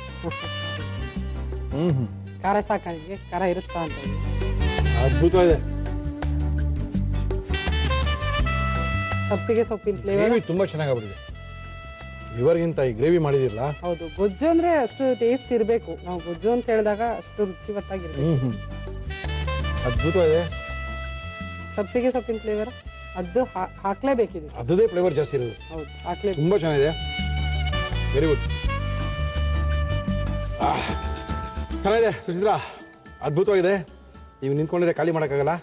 ಖಾರ ಸಾಕಾಗಿ ಖಾರ ಇರುತ್ತಾ ಅಂತ. ಅದ್ಭುತವಾಗಿದೆ. ಸಬ್ಸಿಗೆ ಸೊಪ್ಪಿನ ಫ್ಲೇವರ್ ಗ್ರೇವಿ ತುಂಬಾ ಚೆನ್ನಾಗಾಗ್ಬಿಟ್ಟಿದೆ. ಲಿವರ್ಗಿಂತ ಈ ಗ್ರೇವಿ ಮಾಡಿದಿರಲ್ಲ. ಹೌದು, ಗೊಜ್ಜು ಅಂದ್ರೆ ಅಷ್ಟು ಟೇಸ್ಟ್ ಇರಬೇಕು. ನಾವು ಗೊಜ್ಜು ಅಂತ ಹೇಳಿದಾಗ ಅಷ್ಟು ರುಚಿವತ್ತಾಗಿರ್ಬೇಕು. ಅದ್ಭುತವಾಗಿದೆ. ಸಬ್ಸಿಗೆ ಸೊಪ್ಪಿನ ಫ್ಲೇವರ್ ಅದು ಹಾಕ್ಲೇಬೇಕಿದೆ. ಅದೇ ಫ್ಲೇವರ್ ಜಾಸ್ತಿ ಇರೋದು. ಹೌದು, ಹಾಕ್ಲೇಬೇಕು. ತುಂಬಾ ಚೆನ್ನಾಗಿದೆ. Very good. ಚೆನ್ನಾಗಿದೆ ಸುಚಿತ್ರಾ, ಅದ್ಭುತವಾಗಿದೆ. ನೀವು ನಿಂತ್ಕೊಂಡಿದ್ರೆ ಖಾಲಿ ಮಾಡೋಕ್ಕಾಗಲ್ಲ.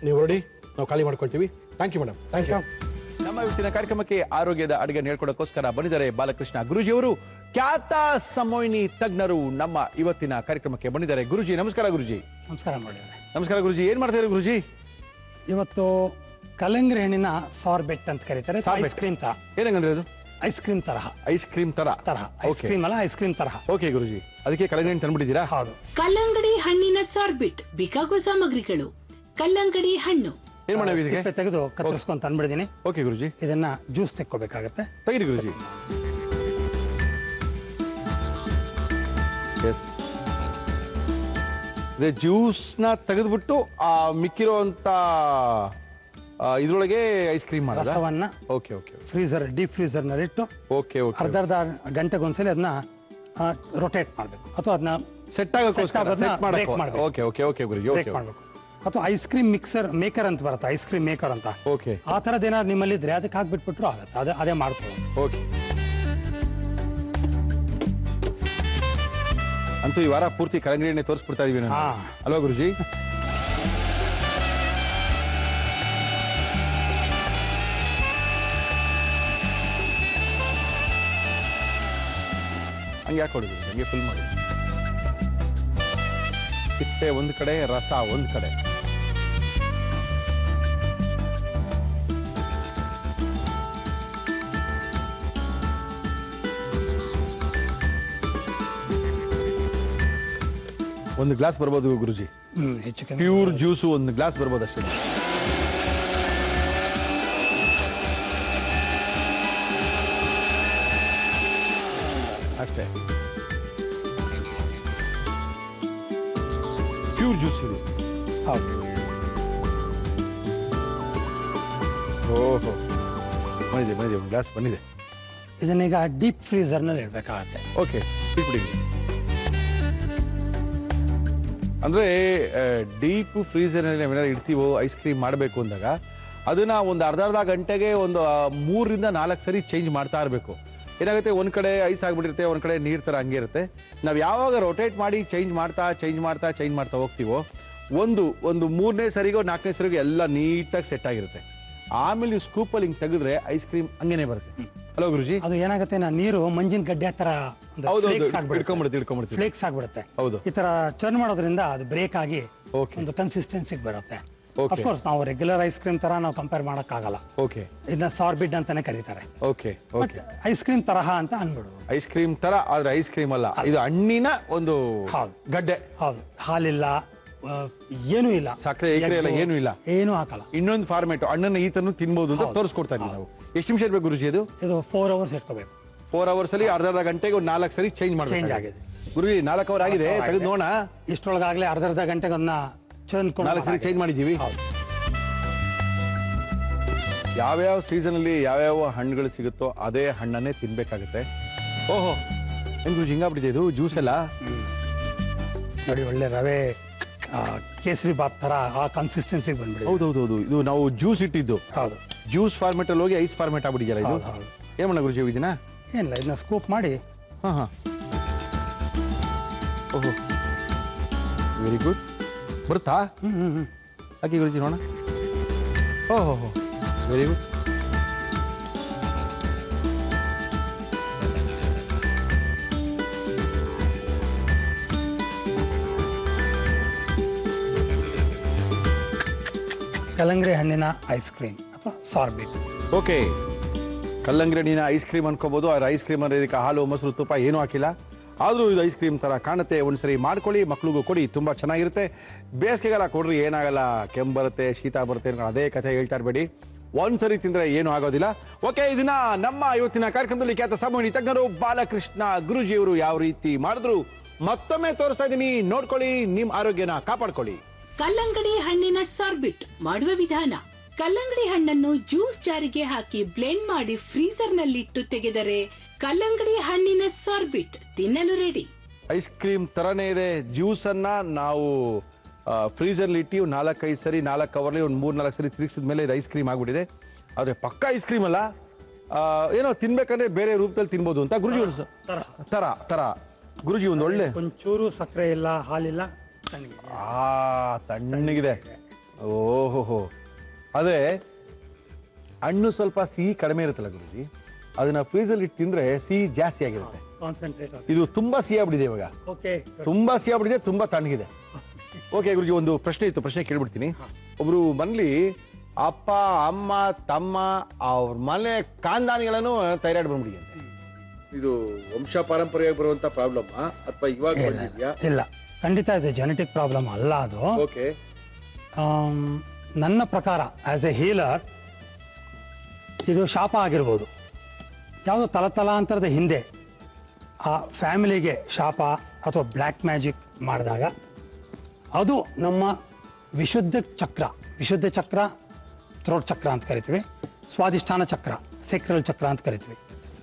ನೀವು ಹೊರಡಿ, ನಾವು ಖಾಲಿ ಮಾಡ್ಕೊಳ್ತೀವಿ. Thank you madam. Thank you. ನಮ್ಮ ಇವತ್ತಿನ ಕಾರ್ಯಕ್ರಮಕ್ಕೆ ಆರೋಗ್ಯದ ಅಡುಗೆ ಹೇಳ್ಕೊಡೋಕ್ಕೋಸ್ಕರ ಬಂದಿದ್ದಾರೆ ಬಾಲಕೃಷ್ಣ ಗುರೂಜಿಯವರು. ಖ್ಯಾತ ಸಮೋಹಿನಿ ತಜ್ಞರು ನಮ್ಮ ಇವತ್ತಿನ ಕಾರ್ಯಕ್ರಮಕ್ಕೆ ಬಂದಿದ್ದಾರೆ. ಗುರುಜಿ ನಮಸ್ಕಾರ. ಗುರುಜಿ ನಮಸ್ಕಾರ ಮಾಡಿ. ನಮಸ್ಕಾರ ಗುರುಜಿ. ಏನ್ ಮಾಡ್ತಾ ಇದ್ದಾರೆ ಗುರುಜಿ? ಇವತ್ತು ಕಲ್ಲಂಗಡಿ ಹಣ್ಣಿನ ಸಾರ್ಬೆಟ್ ಅಂತ ಕರೀತಾರೆ, ಐಸ್ ಕ್ರೀಮ್ ತರ. ಏನಂಗಂದ್ರೆ ಅದು? ಐಸ್ ಕ್ರೀಮ್ ತರಹ. ಐಸ್ ಕ್ರೀಮ್ ತರ. ಐಸ್ ಕ್ರೀಮ್ ಅಲ್ಲ, ಐಸ್ ಕ್ರೀಮ್ ತರಹ. ಓಕೆ ಗುರುಜಿ, ಅದಕ್ಕೆ ಕಲ್ಲಂಗಡಿ ತಂದ್ಬಿಟ್ಟಿದ್ದೀರಾ? ಹೌದು. ಕಲ್ಲಂಗಡಿ ಹಣ್ಣಿನ ಸಾರ್ಬಿಟ್ ಬೇಕಾಗುವ ಸಾಮಗ್ರಿಗಳು: ಕಲ್ಲಂಗಡಿ ಹಣ್ಣು. ಏನ್ ಮಾಡೋದು ಇದಕ್ಕೆ? ಸಿಪ್ಪೆ ತೆಗೆದು ಕತ್ತರಿಸ್ಕೊಂಡು ತಂದ್ಬಿಡಿದೀನಿ. ಓಕೆ ಗುರುಜಿ. ಇದನ್ನ ಜ್ಯೂಸ್ ತೆಕ್ಕೋಬೇಕಾಗತ್ತೆ. ತೆಗೀರಿ ಗುರುಜಿ. ಎಸ್, ಜ್ಯೂಸ್ನ ತೆಗೆದ್ಬಿಟ್ಟು ಆ ಮಿಕ್ಕಿರುವಂತ ಇದ್ರೊಳಗೆ ಐಸ್ ಕ್ರೀಮ್ ಮಾಡೋದು. ರಸವನ್ನ okay okay. Freezer, deep freezer ನಲ್ಲಿ ಇಟ್ಟು ಓಕೆ ಓಕೆ. ಅರ್ಧ ಗಂಟೆಗೆ ಒಂದ್ಸಲಿ ಅದನ್ನ ರೊಟೇಟ್ ಮಾಡಬೇಕು, ಅಥವಾ ಅದನ್ನ ಸೆಟ್ ಆಗೋಕ್ಕೋಸ್ಕರ ಸೆಟ್ break ಮಾಡಬೇಕು. ಮಾಡ್ಬೇಕು. ಓಕೆ ಓಕೆ ಓಕೆ ಗುರುಜಿ. ಬ್ರೇಕ್ ಓಕೆ ಮಾಡಬೇಕು. ಅಥವಾ ಐಸ್ ಕ್ರೀಮ್ ಮೇಕರ್ ಅಂತ ಬರುತ್ತೆ, ಐಸ್ ಕ್ರೀಮ್ ಮೇಕರ್ ಅಂತ. ಓಕೆ ಆ ಥರದ್ದು ಏನಾದ್ರು ನಿಮ್ಮಲ್ಲಿ ಇದ್ರೆ ಅದಕ್ಕೆ ಹಾಕ್ಬಿಟ್ಬಿಟ್ರು ಆಗುತ್ತೆ. ಅದೇ ಮಾಡ್ಕೊಳ್ಳೋದು. ಓಕೆ. ಅಂತೂ ಈ ವಾರ ಪೂರ್ತಿ ಕಲ್ಲಂಗಡಿ ಎಣ್ಣೆ ತೋರಿಸ್ಬಿಡ್ತಾ ಇದೀವಿ ನಾನು. ಅಲ್ವಾ ಗುರುಜಿ? ಹಂಗೆ ಯಾಕೆ ಹೊಡಿದ್ರಿ? ಹಂಗೆ ಫುಲ್ ಮಾಡಿ. ಸಿಪ್ಪೆ ಒಂದು ಕಡೆ, ರಸ ಒಂದು ಕಡೆ. ಒಂದು ಗ್ಲಾಸ್ ಬರ್ಬೋದು ಗುರುಜಿ. ಹೆಚ್ಚು ಕಮ್ಮಿ ಪ್ಯೂರ್ ಜ್ಯೂಸು ಒಂದು ಗ್ಲಾಸ್ ಬರ್ಬೋದು ಅಷ್ಟೇ. ಅಷ್ಟೇ, ಪ್ಯೂರ್ ಜ್ಯೂಸ್ ಇದು. ಹೌದು. ಓಹೋ, ಬಂದಿದೆ ಒಂದು ಗ್ಲಾಸ್ ಬಂದಿದೆ. ಇದನ್ನೀಗ ಡೀಪ್ ಫ್ರೀಸರ್ ನಲ್ಲಿ ಇಡಬೇಕಾಗತ್ತೆ. ಓಕೆ, ಇಟ್ಬಿಡಿ. ಅಂದ್ರೆ ಡೀಪ್ ಫ್ರೀಸರ್ ನಲ್ಲಿ ನಾವೇನಾದ್ರು ಇಡ್ತೀವೋ ಐಸ್ ಕ್ರೀಮ್ ಮಾಡಬೇಕು ಅಂದಾಗ ಅದನ್ನ ಒಂದು ಅರ್ಧ ಗಂಟೆಗೆ ಒಂದು 3 ರಿಂದ 4 ಸರಿ ಚೇಂಜ್ ಮಾಡ್ತಾ ಇರಬೇಕು. ಏನಾಗುತ್ತೆ, ಒಂದ್ ಕಡೆ ಐಸ್ ಆಗ್ಬಿಟ್ಟಿರುತ್ತೆ, ಒಂದ್ ಕಡೆ ನೀರ್ ತರ ಹಂಗೆ ಇರುತ್ತೆ. ನಾವು ಯಾವಾಗ ರೊಟೇಟ್ ಮಾಡಿ ಚೇಂಜ್ ಮಾಡ್ತಾ ಹೋಗ್ತೀವೋ ಒಂದು 3ನೇ ಸರಿಗೋ 4ನೇ ಸರಿಗೋ ಎಲ್ಲ ನೀಟಾಗಿ ಸೆಟ್ ಆಗಿರುತ್ತೆ. ಆಮೇಲೆ ನೀವು ಸ್ಕೂಪಲ್ಲಿ ಹಿಂಗೆ ತೆಗೆದ್ರೆ ಐಸ್ ಕ್ರೀಮ್ ಹಂಗೇನೆ ಬರುತ್ತೆ. ಹಲೋ ಗುರುಜಿ, ಅದು ಏನಾಗುತ್ತೆ, ನೀರು ಮಂಜಿನ ಗಡ್ಡೆ ತರ ಹಿಡ್ಕೊಂಡ್ಬಿಡುತ್ತೆ. ಫ್ಲೇಕ್ಸ್ ಆಗ್ಬಿಡುತ್ತೆ. ಹೌದು. ಈ ತರ ಚರ್ನ್ ಮಾಡೋದ್ರಿಂದ ಅದು ಬ್ರೇಕ್ ಆಗಿ ಒಂದು ಕನ್ಸಿಸ್ಟೆನ್ಸಿಗೆ ಬರುತ್ತೆ. ಅಫ್ಕೋರ್ಸ್ ನಾವು ರೆಗ್ಯುಲರ್ ಐಸ್ ಕ್ರೀಮ್ ತರ ನಾವು ಕಂಪೇರ್ ಮಾಡಕ್ ಆಗಲ್ಲ. ಓಕೆ, ಇದನ್ನ ಸಾರ್ಬಿಡ್ ಅಂತಾನೆ ಕರೀತಾರೆ. Okay okay. ಐಸ್ ಕ್ರೀಮ್ ತರಹ ಅಂತ ಅನ್ಬಿಡುದು. ಐಸ್ ಕ್ರೀಮ್ ತರ, ಆದ್ರೆ ಐಸ್ ಕ್ರೀಮ್ ಅಲ್ಲ, ಇದು ಹಣ್ಣಿನ ಒಂದು ಗಡ್ಡೆ. ಹೌದು, ಹಾಲಿಲ್ಲ, ಏನೂ ಇಲ್ಲ, ಸಕ್ಕರೆ ಏಕರೆ ಎಲ್ಲ ಏನೂ ಇಲ್ಲ, ಏನೂ ಹಾಕಲ್ಲ. ಇನ್ನೊಂದು ಫಾರ್ಮೇಟ್ ಹಣ್ಣನ್ನ ಈ ತರ ತಿನ್ಬಹುದು ಅಂತ ತೋರಿಸ್ಕೊಡ್ತಾ ಇದೀವಿ ನಾವು. ಎಷ್ಟು ನಿಮಿಷ ಇರ್ಬೇಕು ಗುರುಜಿ ಇದು? 4 hours ಇಟ್ಕೋಬೇಕು. 4 hours ಅಲ್ಲಿ ಅರ್ಧ ಗಂಟೆಗೆ ಒಂದು 4 ಸರಿ ಚೇಂಜ್ ಚೇಂಜ್ ಆಗಿದೆ ಗುರುಜಿ. 4 hour ಆಗಿದೆ, ತೆಗೆದು ನೋಡೋಣ. ಇಷ್ಟೊಳಗಾಗ್ಲೇ ಅರ್ಧ ಗಂಟೆಗೆ ಅದನ್ನ 4 ಸರಿ ಚೇಂಜ್ ಮಾಡಿದೀವಿ. ಯಾವ್ಯಾವ ಸೀಸನ್ ಅಲ್ಲಿ ಯಾವ್ಯಾವ ಹಣ್ಣುಗಳು ಸಿಗುತ್ತೋ ಅದೇ ಹಣ್ಣನ್ನೇ ತಿನ್ಬೇಕಾಗುತ್ತೆ. ಓಹೋ, ಏನ್ ಗುರುಜಿ ಹಿಂಗಾಗ್ಬಿಟ್ಟಿದೆ ಇದು ಜ್ಯೂಸ್ ಎಲ್ಲ? ನೋಡಿ, ಒಳ್ಳೆ ರವೆ ಕೇಸರಿ ಬಾತ್ ತರ ಆ ಕನ್ಸಿಸ್ಟೆನ್ಸಿಗೆ ಬಂದ್ಬಿಡಿ. ಹೌದೌದು, ಇದು ನಾವು ಜ್ಯೂಸ್ ಇಟ್ಟಿದ್ದು. ಹೌದು, ಜ್ಯೂಸ್ ಫಾರ್ಮೆಟ್ ಅಲ್ಲಿ ಹೋಗಿ ಐಸ್ ಫಾರ್ಮೆಟ್ ಆಗ್ಬಿಟ್ಟಿದೆಯಲ್ಲ ಇದು. ಏನ್ ಮಾಡ ಗುರುಜಿ ಇದನ್ನ? ಏನಿಲ್ಲ, ಇದನ್ನ ಸ್ಕೂಪ್ ಮಾಡಿ. ಹಾ, ಓಹೋ, ವೆರಿ ಗುಡ್. ಬರುತ್ತಾ? ಹಾಕಿ ಗುರುಜಿ ನೋಡೋಣ. ಓಹೋ, ವೆರಿ ಗುಡ್. ಕಲ್ಲಂಗಡಿ ಹಣ್ಣಿನ ಐಸ್ ಕ್ರೀಮ್ ಅಥವಾ ಸಾರ್ಬಿಟ್. ಓಕೆ, ಕಲ್ಲಂಗಡಿ ಹಣ್ಣಿನ ಐಸ್ ಕ್ರೀಮ್ ಅನ್ಕೋಬಹುದು. ಆ ಐಸ್ ಕ್ರೀಮ್ ಅಂದ್ರೆ ಇದಕ್ಕೆ ಹಾಲು, ಮೊಸರು, ತುಪ್ಪ ಏನೂ ಹಾಕಿಲ್ಲ. ಆದರೂ ಇದು ಐಸ್ ಕ್ರೀಮ್ ತರ ಕಾಣುತ್ತೆ. ಒಂದ್ಸರಿ ಮಾಡ್ಕೊಳ್ಳಿ, ಮಕ್ಳಿಗೂ ಕೊಡಿ, ತುಂಬಾ ಚೆನ್ನಾಗಿರುತ್ತೆ. ಬೇಸಿಗೆಗಾಲ ಕೊಡ್ರಿ, ಏನಾಗಲ್ಲ. ಕೆಮ್ಮು ಬರುತ್ತೆ, ಶೀತ ಬರುತ್ತೆ, ಅದೇ ಕಥೆ ಹೇಳ್ತಾ ಇರಬೇಡಿ. ಒಂದ್ಸರಿ ತಿಂದ್ರೆ ಏನು ಆಗೋದಿಲ್ಲ. ಓಕೆ, ಇದನ್ನ ನಮ್ಮ ಇವತ್ತಿನ ಕಾರ್ಯಕ್ರಮದಲ್ಲಿ ಖ್ಯಾತ ಸಂವಹನಿ ತಜ್ಞರು ಬಾಲಕೃಷ್ಣ ಗುರುಜಿಯವರು ಯಾವ ರೀತಿ ಮಾಡಿದ್ರು ಮತ್ತೊಮ್ಮೆ ತೋರಿಸ್ತಾ ಇದೀನಿ, ನೋಡ್ಕೊಳ್ಳಿ, ನಿಮ್ ಆರೋಗ್ಯನ ಕಾಪಾಡ್ಕೊಳ್ಳಿ. ಕಲ್ಲಂಗಡಿ ಹಣ್ಣಿನ ಸಾರ್ಬಿಟ್ ಮಾಡುವ ವಿಧಾನ: ಕಲ್ಲಂಗಡಿ ಹಣ್ಣನ್ನು ಜ್ಯೂಸ್ ಜಾರಿಗೆ ಹಾಕಿ ಬ್ಲೆಂಡ್ ಮಾಡಿ ಫ್ರೀಸರ್ ನಲ್ಲಿಟ್ಟು ತೆಗೆದರೆ ಕಲ್ಲಂಗಡಿ ಹಣ್ಣಿನ ಸಾರ್ಬಿಟ್ ತಿನ್ನಲು ರೆಡಿ. ಐಸ್ ಕ್ರೀಮ್ ತರನೇ ಇದೆ. ಜ್ಯೂಸ್ ಅನ್ನ ನಾವು ಫ್ರೀಸರ್ ಇಟ್ಟು 4-5 ಸರಿ 4 ಅವರ್ಲಿ ಒಂದು 3-4 ಸರಿ ತಿರುಗಿಸಿದ ಮೇಲೆ ಇದು ಐಸ್ ಕ್ರೀಮ್ ಆಗ್ಬಿಟ್ಟಿದೆ. ಆದ್ರೆ ಪಕ್ಕ ಐಸ್ ಕ್ರೀಮ್ ಅಲ್ಲ, ಏನೋ ತಿನ್ಬೇಕಂದ್ರೆ ಬೇರೆ ರೂಪದಲ್ಲಿ ತಿನ್ಬೋದು ಅಂತ ಗುರುಜಿ. ತರ ಗುರುಜಿ ಒಂದು ಒಳ್ಳೆ ಒಂಚೂರು ಸಕ್ಕರೆ ಇಲ್ಲ, ಹಾಲಿಲ್ಲ, ತಣ್ಣಗಿದೆ. ಓಹೋ, ಅದೇ ಹಣ್ಣು ಸ್ವಲ್ಪ ಸಿಹಿ ಕಡಿಮೆ ಇರುತ್ತಲ್ಲ ಗುರುಜಿ, ಅದನ್ನ ಫ್ರೀಜಲ್ಲಿ ಇಟ್ಟು ತಿಂದ್ರೆ ಸಿಹಿ ಜಾಸ್ತಿ ಆಗಿರುತ್ತೆ. ಇದು ತುಂಬಾ ಸಿಹಿ ಆಗ್ಬಿಟ್ಟಿದೆ ಇವಾಗ, ತುಂಬಾ ಸಿಹಿ ಆಗ್ಬಿಟ್ಟಿದೆ, ತುಂಬಾ ತಣ್ಣಗಿದೆ. ಓಕೆ ಗುರುಜಿ, ಒಂದು ಪ್ರಶ್ನೆ ಇತ್ತು, ಪ್ರಶ್ನೆ ಕೇಳ್ಬಿಡ್ತೀನಿ. ಒಬ್ರು ಮನೇಲಿ ಅಪ್ಪ ಅಮ್ಮ ತಮ್ಮ ಅವ್ರ ಮನೆ ಕಾಂದಾನಿಗಳನ್ನು ಥೈರಾಯ್ಡ್ ಬಂದ್ಬಿಟ್ಟಿದೆ. ಇದು ವಂಶ ಪಾರಂಪರ್ಯವಾಗಿ ಬರುವಂತ ಪ್ರಾಬ್ಲಮ್ ಅಥವಾ ಇವಾಗ ಬಂದಿದ್ಯಾ? ಇಲ್ಲ, ಖಂಡಿತ ಇದು ಜೆನೆಟಿಕ್ ಪ್ರಾಬ್ಲಮ್ ಅಲ್ಲ ಅದು. ಓಕೆ. ನನ್ನ ಪ್ರಕಾರ ಆಸ್ ಎ ಹೀಲರ್ ಇದು ಶಾಪ ಆಗಿರ್ಬೋದು. ಯಾವುದೋ ತಲತಲಾಂತರದ ಹಿಂದೆ ಆ ಫ್ಯಾಮಿಲಿಗೆ ಶಾಪ ಅಥವಾ ಬ್ಲ್ಯಾಕ್ ಮ್ಯಾಜಿಕ್ ಮಾಡಿದಾಗ ಅದು ನಮ್ಮ ವಿಶುದ್ಧ ಚಕ್ರ, ಥ್ರೋಟ್ ಚಕ್ರ ಅಂತ ಕರಿತೀವಿ, ಸ್ವಾಧಿಷ್ಠಾನ ಚಕ್ರ, ಸೇಕ್ರಲ್ ಚಕ್ರ ಅಂತ ಕರಿತೀವಿ.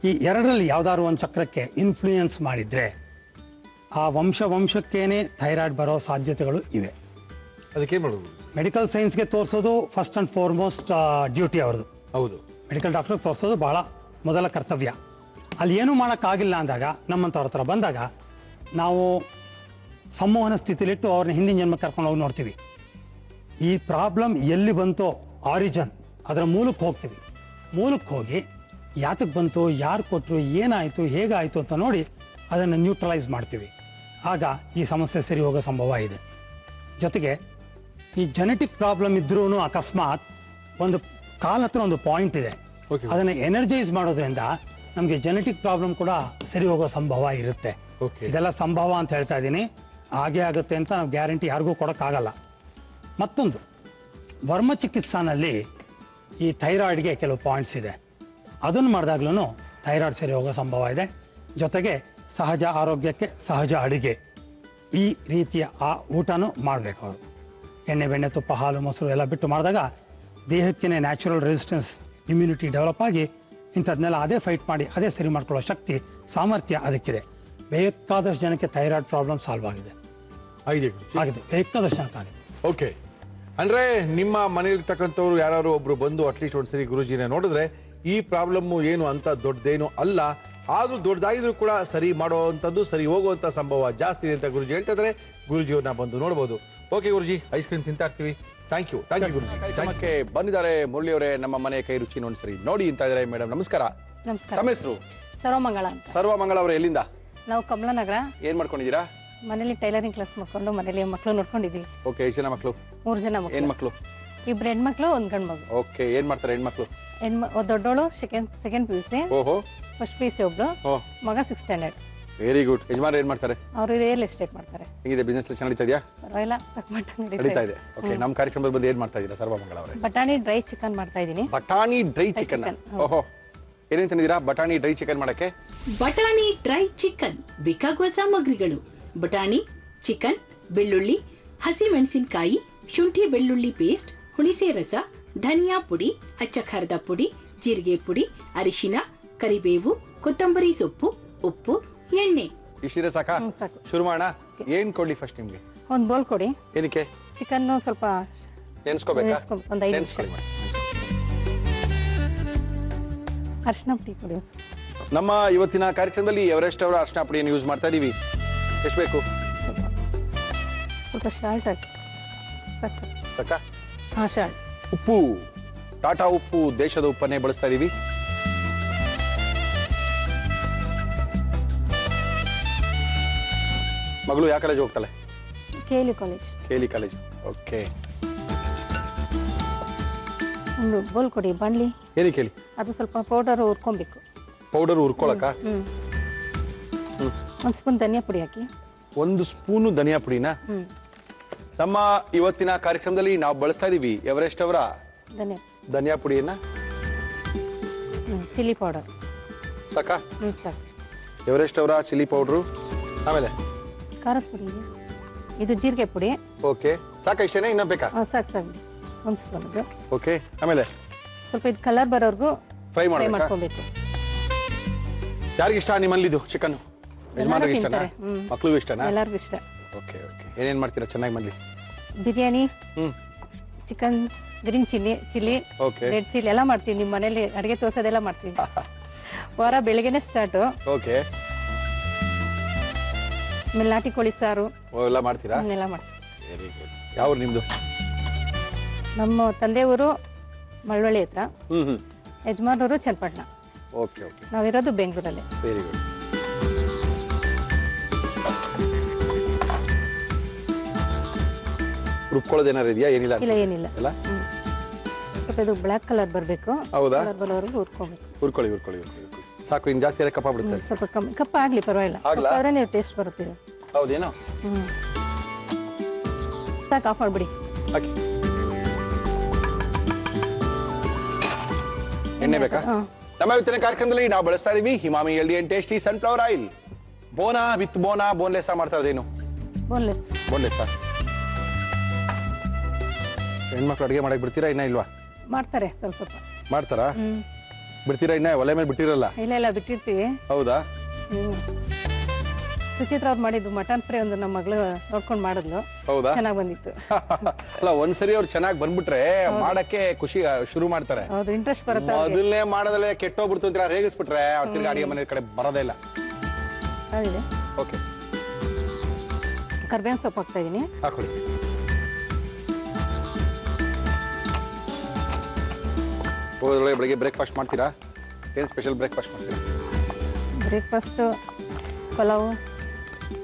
ಈ ಎರಡರಲ್ಲಿ ಯಾವ್ದಾದ್ರು ಒಂದು ಚಕ್ರಕ್ಕೆ ಇನ್ಫ್ಲೂಯೆನ್ಸ್ ಮಾಡಿದರೆ ಆ ವಂಶಕ್ಕೇನೆ ಥೈರಾಯ್ಡ್ ಬರೋ ಸಾಧ್ಯತೆಗಳು ಇವೆ. ಅದಕ್ಕೆ ಮಾಡೋದು ಮೆಡಿಕಲ್ ಸೈನ್ಸ್ಗೆ ತೋರಿಸೋದು ಫಸ್ಟ್ ಆ್ಯಂಡ್ ಫಾರ್ಮೋಸ್ಟ್ ಡ್ಯೂಟಿ ಅವ್ರದ್ದು. ಹೌದು, ಮೆಡಿಕಲ್ ಡಾಕ್ಟ್ರಿಗೆ ತೋರಿಸೋದು ಭಾಳ ಮೊದಲ ಕರ್ತವ್ಯ. ಅಲ್ಲಿ ಏನೂ ಮಾಡೋಕ್ಕಾಗಿಲ್ಲ ಅಂದಾಗ ನಮ್ಮಂಥವ್ರ ಹತ್ರ ಬಂದಾಗ ನಾವು ಸಂಮೋಹನ ಸ್ಥಿತಿಲಿಟ್ಟು ಅವ್ರನ್ನ ಹಿಂದಿನ ಜನ್ಮ ಕರ್ಕೊಂಡು ಹೋಗಿ ನೋಡ್ತೀವಿ. ಈ ಪ್ರಾಬ್ಲಮ್ ಎಲ್ಲಿ ಬಂತೋ ಆರಿಜಿನ್, ಅದರ ಮೂಲಕ್ಕೆ ಹೋಗ್ತೀವಿ. ಮೂಲಕ್ಕೆ ಹೋಗಿ ಯಾತಕ್ಕೆ ಬಂತು, ಯಾರು ಕೊಟ್ಟರು, ಏನಾಯಿತು, ಹೇಗಾಯಿತು ಅಂತ ನೋಡಿ ಅದನ್ನು ನ್ಯೂಟ್ರಲೈಸ್ ಮಾಡ್ತೀವಿ. ಆಗ ಈ ಸಮಸ್ಯೆ ಸರಿ ಹೋಗೋ ಸಂಭವ ಇದೆ. ಜೊತೆಗೆ ಈ ಜೆನೆಟಿಕ್ ಪ್ರಾಬ್ಲಮ್ ಇದ್ರೂ ಅಕಸ್ಮಾತ್ ಒಂದು ಕಾಲ ಹತ್ರ ಒಂದು ಪಾಯಿಂಟ್ ಇದೆ, ಅದನ್ನು ಎನರ್ಜೈಸ್ ಮಾಡೋದ್ರಿಂದ ನಮಗೆ ಜೆನೆಟಿಕ್ ಪ್ರಾಬ್ಲಮ್ ಕೂಡ ಸರಿ ಹೋಗೋ ಸಂಭವ ಇರುತ್ತೆ. ಇದೆಲ್ಲ ಸಂಭವ ಅಂತ ಹೇಳ್ತಾ ಇದ್ದೀನಿ, ಹಾಗೆ ಆಗುತ್ತೆ ಅಂತ ನಾವು ಗ್ಯಾರಂಟಿ ಯಾರಿಗೂ ಕೊಡೋಕ್ಕಾಗಲ್ಲ. ಮತ್ತೊಂದು, ವರ್ಮ ಚಿಕಿತ್ಸಾನಲ್ಲಿ ಈ ಥೈರಾಯ್ಡ್ಗೆ ಕೆಲವು ಪಾಯಿಂಟ್ಸ್ ಇದೆ. ಅದನ್ನು ಮಾಡಿದಾಗ್ಲೂ ಥೈರಾಯ್ಡ್ ಸರಿ ಹೋಗೋ ಸಂಭವ ಇದೆ. ಜೊತೆಗೆ ಸಹಜ ಆರೋಗ್ಯಕ್ಕೆ ಸಹಜ ಅಡುಗೆ, ಈ ರೀತಿಯ ಆ ಊಟನೂ ಮಾಡಬೇಕು ಅವರು. ಎಣ್ಣೆ ಬೆಣ್ಣೆ ತುಪ್ಪ ಹಾಲು ಮೊಸರು ಎಲ್ಲ ಬಿಟ್ಟು ಮಾಡಿದಾಗ ದೇಹಕ್ಕೆ ನ್ಯಾಚುರಲ್ ರೆಸಿಸ್ಟೆನ್ಸ್ ಇಮ್ಯುನಿಟಿ ಡೆವಲಪ್ ಆಗಿ ಇಂಥದ್ದನ್ನೆಲ್ಲ ಅದೇ ಫೈಟ್ ಮಾಡಿ ಅದೇ ಸರಿ ಮಾಡ್ಕೊಳ್ಳೋ ಶಕ್ತಿ ಸಾಮರ್ಥ್ಯ ಅದಕ್ಕಿದೆ. ಬೇಕಾದಷ್ಟು ಜನಕ್ಕೆ ಥೈರಾಯ್ಡ್ ಪ್ರಾಬ್ಲಮ್ ಸಾಲ್ವ್ ಆಗಿದೆ, ಬೇಕಾದಷ್ಟು ಜನಕ್ಕಾಗಿದೆ. ಓಕೆ, ಅಂದ್ರೆ ನಿಮ್ಮ ಮನೆಯಲ್ಲಿರ್ತಕ್ಕಂಥವ್ರು ಯಾರು ಒಬ್ರು ಬಂದು ಅಟ್ಲೀಸ್ಟ್ ಒಂದ್ಸರಿ ಗುರುಜಿನ ನೋಡಿದ್ರೆ ಈ ಪ್ರಾಬ್ಲಮ್ ಏನು ಅಂತ ದೊಡ್ಡದೇನು ಅಲ್ಲ, ಆದ್ರೂ ದೊಡ್ಡದಾಗಿದ್ರು ಕೂಡ ಸರಿ ಮಾಡುವಂಥದ್ದು, ಸರಿ ಹೋಗುವಂಥ ಸಂಭವ ಜಾಸ್ತಿ ಇದೆ ಅಂತ ಗುರುಜಿ ಹೇಳ್ತಾ ಇದ್ದಾರೆ. ಗುರುಜಿಯವ್ರನ್ನ ಬಂದು ನೋಡ್ಬೋದು. ಓಕೆ ಗುರುಜಿ, ಐಸ್ ಕ್ರೀಮ್ ತಿಂತಾ ಇರ್ತೀವಿ. ಥ್ಯಾಂಕ್ ಯು ಗುರುಜಿ. ನಮ್ಮಕ್ಕೆ ಬಂದಿದ್ದಾರೆ ಮುರಳಿ ಅವರೇ, ನಮ್ಮ ಮನೆ ಕೈ ರುಚಿ ಒಂದ್ಸರಿ ನೋಡಿ ಅಂತ ಇದ್ದಾರೆ. ಮೇಡಮ್ ನಮಸ್ಕಾರ. ನಮ್ಮ ಹೆಸರು ಸರ್ವಮಂಗಳ ಅಂತ. ಸರ್ವಮಂಗಳ ಅವರೇ, ಎಲ್ಲಿಂದ? ನಾವು ಕಮಲಾನಗರ. ಏನ್ ಮಾಡ್ಕೊಂಡಿದ್ದೀರಾ? ಮನೇಲಿ ಟೈಲರಿಂಗ್ ಕ್ಲಾಸ್ ಮಾಡ್ಕೊಂಡು ಮನೇಲಿ ಮಕ್ಕಳು ನೋಡ್ಕೊಂಡಿದ್ದೀವಿ. ಓಕೆ, ಎಷ್ಟು ಜನ ಮಕ್ಕಳು? 3 ಜನ ಮಕ್ಕಳು. ಏನ್ ಮಕ್ಕಳು? 2 ಹೆಣ್ಮಕ್ಳು 1 ಗಂಡು ಮಗು. ಓಕೆ, ಏನ್ ಮಾಡ್ತಾರೆ ಹೆಣ್ಮಕ್ಳು? ದೊಡ್ಡೋಳು ಸೆಕೆಂಡ್ PUC, ಓಹೋ, ಫಸ್ಟ್ PUC ಒಬ್ಳು, ಮಗ 6th ಸ್ಟ್ಯಾಂಡರ್ಡ್. Very good. ಯಜಮಾನ್ ಏನ್ ಮಾಡ್ತಾರೆ? ಅವರು ರಿಯಲ್ ಎಸ್ಟೇಟ್ ಮಾಡ್ತಾರೆ. ಹೇಗಿದೆ ಬಿಸ್ನೆಸ್ ನಡೀತಾ ಇದೆಯಾ? ಪರವಾಗಿಲ್ಲ, ನಡೀತಾ ಇದೆ. ಓಕೆ, ನಮ್ಮ ಕಾರ್ಯಕ್ರಮದಲ್ಲಿ ಬಂದು ಏನ್ ಮಾಡ್ತಾ ಇದ್ದೀರಾ ಸರ್ವಮಂಗಳ ಅವರೇ? ಬಟಾಣಿ ಡ್ರೈ ಚಿಕನ್ ಮಾಡ್ತಾ ಇದ್ದೀನಿ. ಬಟಾಣಿ ಡ್ರೈ ಚಿಕನ್? ಓಹೋ, ಏನೇನ್ ತಂದಿದ್ದೀರಾ ಬಟಾಣಿ ಡ್ರೈ ಚಿಕನ್ ಮಾಡಕ್ಕೆ? ಬಟಾಣಿ ಡ್ರೈ ಚಿಕನ್ ಬೇಕಾಗುವ ಸಾಮಗ್ರಿಗಳು: ಬಟಾಣಿ, ಚಿಕನ್, ಬೆಳ್ಳುಳ್ಳಿ, ಹಸಿಮೆಣಸಿನಕಾಯಿ, ಶುಂಠಿ ಬೆಳ್ಳುಳ್ಳಿ ಪೇಸ್ಟ್, ಹುಣಸೆ ರಸ, ಧನಿಯಾ ಪುಡಿ, ಅಚ್ಚ ಖಾರದ ಪುಡಿ, ಜೀರಿಗೆ ಪುಡಿ, ಅರಿಶಿನ, ಕರಿಬೇವು, ಕೊತ್ತಂಬರಿ ಸೊಪ್ಪು, ಉಪ್ಪು, ಎಣ್ಣೆ. ಇಷ್ಟಿದ್ರೆ ಸಾಕಾ? ಶುರು ಮಾಡೋಣ. ಏನ್ ಕೊಡ್ಲಿ ಫಸ್ಟ್ ನಿಮ್ಗೆ? ಒಂದು ಬೌಲ್ ಕೊಡಿ. ಏನಕ್ಕೆ? ಚಿಕನ್ ಸ್ವಲ್ಪ ನೆನೆಸ್ಕೋಬೇಕಾ? ಒಂದು 5 ನಿಮಿಷ. ಅರಿಶಿನ ಪುಡಿ ಕೊಡಿ. ನಮ್ಮ ಇವತ್ತಿನ ಕಾರ್ಯಕ್ರಮದಲ್ಲಿ ಎವರೆಸ್ಟ್ ಅವರ ಅರಿಶಿನ ಪುಡಿಯನ್ನು ಯೂಸ್ ಮಾಡ್ತಾ ಇದೀವಿ. ಎಷ್ಟು ಬೇಕು? ಸ್ವಲ್ಪ ಶಾಲ್ಟ್ ಹಾಕಿ. ಸಾಕಾ? ಹಾಂ, ಶಾಲ್ಟ್. ಉಪ್ಪು, ಟಾಟಾ ಉಪ್ಪು, ದೇಶದ ಉಪ್ಪನ್ನೇ ಬಳಸ್ತಾ ಇದೀವಿ. ಮಗಳು ಯಾವ ಕಾಲೇಜ್ ಹೋಗ್ತಾಳೆ? KLU college. KLU college. Okay, ಒಂದು ಬೋಲ್ ಕೊಡಿ. ಬಾಣಲಿ ಹೇಳಿ ಕೇಳಿ. ಅದು ಸ್ವಲ್ಪ ಪೌಡರ್ ಹುರ್ಕೊಬೇಕು. ಪೌಡರ್ ಹುರ್ಕೊಳಕ? 1 ಸ್ಪೂನ್ ಧನಿಯಾ ಪುಡಿ ಹಾಕಿ. 1 ಸ್ಪೂನು ಧನಿಯಾ ಪುಡಿನ? ನಮ್ಮ ಇವತ್ತಿನ ಕಾರ್ಯಕ್ರಮದಲ್ಲಿ ನಾವು ಬಳಸ್ತಾ ಇದೀವಿ ಎವರೆಸ್ಟ್ ಅವರ ಧನಿಯಾ ಪುಡಿಯನ್ನ. ಚಿಲ್ಲಿ ಪೌಡರ್ ಸಾಕಾ? ಸಾಕು. ಎವರೆಸ್ಟ್ ಅವರ ಚಿಲ್ಲಿ ಪೌಡ್ರು. ಆಮೇಲೆ ಖಾರದ ಪುಡಿ, ಇದು ಜೀರಿಗೆ ಪುಡಿ. ಓಕೆ, ಸಾಕಾ? ಇಷ್ಟೇನೆ? ಇನ್ನೂ ಬೇಕಾ? ಸಾಕು ಸಾಕು, 1 ಸ್ಪೂನ್ ಅದು. ಓಕೆ, ಆಮೇಲೆ ಸ್ವಲ್ಪ ಇದು ಕಲರ್ ಬರೋರ್ಗು ಫ್ರೈ ಮಾಡ್ಕೊಬೇಕು. ಯಾರಿಗೆ ಇಷ್ಟ ನಿಮ್ಮಲ್ಲಿದು ಚಿಕನ್? ಯಜಮಾನ್ರಿಗೆ ಇಷ್ಟನಾ? ಮಕ್ಳಿಗೂ ಇಷ್ಟನಾ? ಎಲ್ಲರಿಗೂ ಇಷ್ಟ. ಓಕೆ ಓಕೆ, ಏನೇನ್ ಮಾಡ್ತೀರಾ ಚೆನ್ನಾಗಿ ಮಾಡ್ಲಿ? Biryani, chicken, green chilli, red chilli ಎಲ್ಲ ಮಾಡ್ತೀವಿ. ನಿಮ್ಮ ಮನೇಲಿ ಅಡುಗೆ ತೋರ್ಸೋದೆಲ್ಲ ಮಾಡ್ತೀವಿ. ವಾರ ಬೆಳಿಗ್ಗೆನೆ ಸ್ಟಾರ್ಟು. ಓಕೆ, ಆಮೇಲೆ ನಾಟಿ ಕೋಳಿ ಸಾರು ಎಲ್ಲ ಮಾಡ್ತೀರಾ? ಎಲ್ಲ ಮಾಡ್ತೀವಿ. Very good. ಯಾವ ನಿಮ್ದು? ನಮ್ಮ ತಂದೆ ಊರು ಮಳವಳ್ಳಿ ಹತ್ರ, ಯಜಮಾನರು ಚನ್ನಪಟ್ಟಣ. ಓಕೆ ಓಕೆ, ನಾವಿರೋದು ಬೆಂಗಳೂರಲ್ಲಿ. Very good. ರುಬ್ಕೊಳ್ಳೋದು ಏನಾರು ಇದೆಯಾ? ಏನಿಲ್ಲ ಇಲ್ಲ, ಏನಿಲ್ಲ. ಅಲ್ಲ, ಸ್ವಲ್ಪ ಇದು ಬ್ಲ್ಯಾಕ್ ಕಲರ್ ಬರಬೇಕು. ಹೌದಾ? ಕಲರ್ ಬರೋವರೆಗೂ ಹುರ್ಕೋಬೇಕು. ಹುರ್ಕೊಳ್ಳಿ. ಸಾಕು, ಇನ್ನು ಜಾಸ್ತಿ ಎಲ್ಲ ಕಪ್ಪ ಬಿಡುತ್ತೆ. ಸ್ವಲ್ಪ ಕಮ್ಮಿ ಕಪ್ಪ ಆಗಲಿ, ಪರವಾಗಿಲ್ಲ. ಆದ್ರೆ ನೀವು ಟೇಸ್ಟ್ ಬರುತ್ತೆ. ಹೌದೇನೋ? ಸಾಕು, ಆಫ್ ಮಾಡಿಬಿಡಿ. ಹಾಕಿ. ಎಣ್ಣೆ ಬೇಕಾ? ನಮ್ಮ ಇವತ್ತಿನ ಕಾರ್ಯಕ್ರಮದಲ್ಲಿ ನಾವು ಬಳಸ್ತಾ ಇದೀವಿ Emami healthy and tasty sunflower oil. ಬೋನಾ ವಿತ್ ಬೋನ್ಲೆಸ್ ಮಾಡ್ತಾ ಇದೇನು? ಬೋನ್ಲೆಸ್. ಹೆಣ್ಮಕ್ಳು ಅಡುಗೆ ಮಾಡಕ್ ಬಿಡ್ತೀರಾ ಇನ್ನ ಇಲ್ವಾ? ಮಾಡ್ತಾರೆ ಸ್ವಲ್ಪ ಮಾಡ್ತಾರಾ? ಬಿಡ್ತೀರಾ? ಇನ್ನ ಒಲೆ ಮೇಲೆ ಬಿಟ್ಟಿರಲ್ಲ? ಇಲ್ಲ ಬಿಟ್ಟಿರ್ತೀವಿ. ಹೌದಾ? ಸುಚಿತ್ರ ಅವ್ರು ಮಾಡಿದ್ದು ಮಟನ್ ಫ್ರೈ ಒಂದು ನಮ್ಮ ಮಗಳು ನೋಡ್ಕೊಂಡು ಮಾಡಿದ್ಲು. ಹೌದಾ? ಚೆನ್ನಾಗಿ ಬಂದಿತ್ತು. ಅಲ್ಲ, ಒಂದ್ಸರಿ ಅವ್ರು ಚೆನ್ನಾಗಿ ಬಂದ್ಬಿಟ್ರೆ ಮಾಡಕ್ಕೆ ಖುಷಿ ಶುರು ಮಾಡ್ತಾರೆ. ಹೌದು, ಇಂಟ್ರೆಸ್ಟ್ ಬರುತ್ತೆ. ಮೊದಲನೇ ಮಾಡೋದಲ್ಲೇ ಕೆಟ್ಟೋಗ್ಬಿಡ್ತು ಅಂತ ರೇಗಿಸ್ಬಿಟ್ರೆ ಅವ್ರ ತಿರ್ಗಿ ಅಡಿಗೆ ಮನೆ ಕಡೆ ಬರೋದೇ ಇಲ್ಲ. ಅದಿದೆ. ಓಕೆ, ಕರ್ಬೇವಿನ ಸೊಪ್ಪು ಹಾಕ್ತಾ ಇದೀನಿ. ಹಾಕೊಳ್ಳಿ. ಬೆಳಿಗ್ಗೆ ಬ್ರೇಕ್ಫಾಸ್ಟ್ ಮಾಡ್ತೀರಾ? ಏನು ಸ್ಪೆಷಲ್ ಬ್ರೇಕ್ಫಾಸ್ಟ್ ಮಾಡ್ತೀರಾ? Breakfast pulao,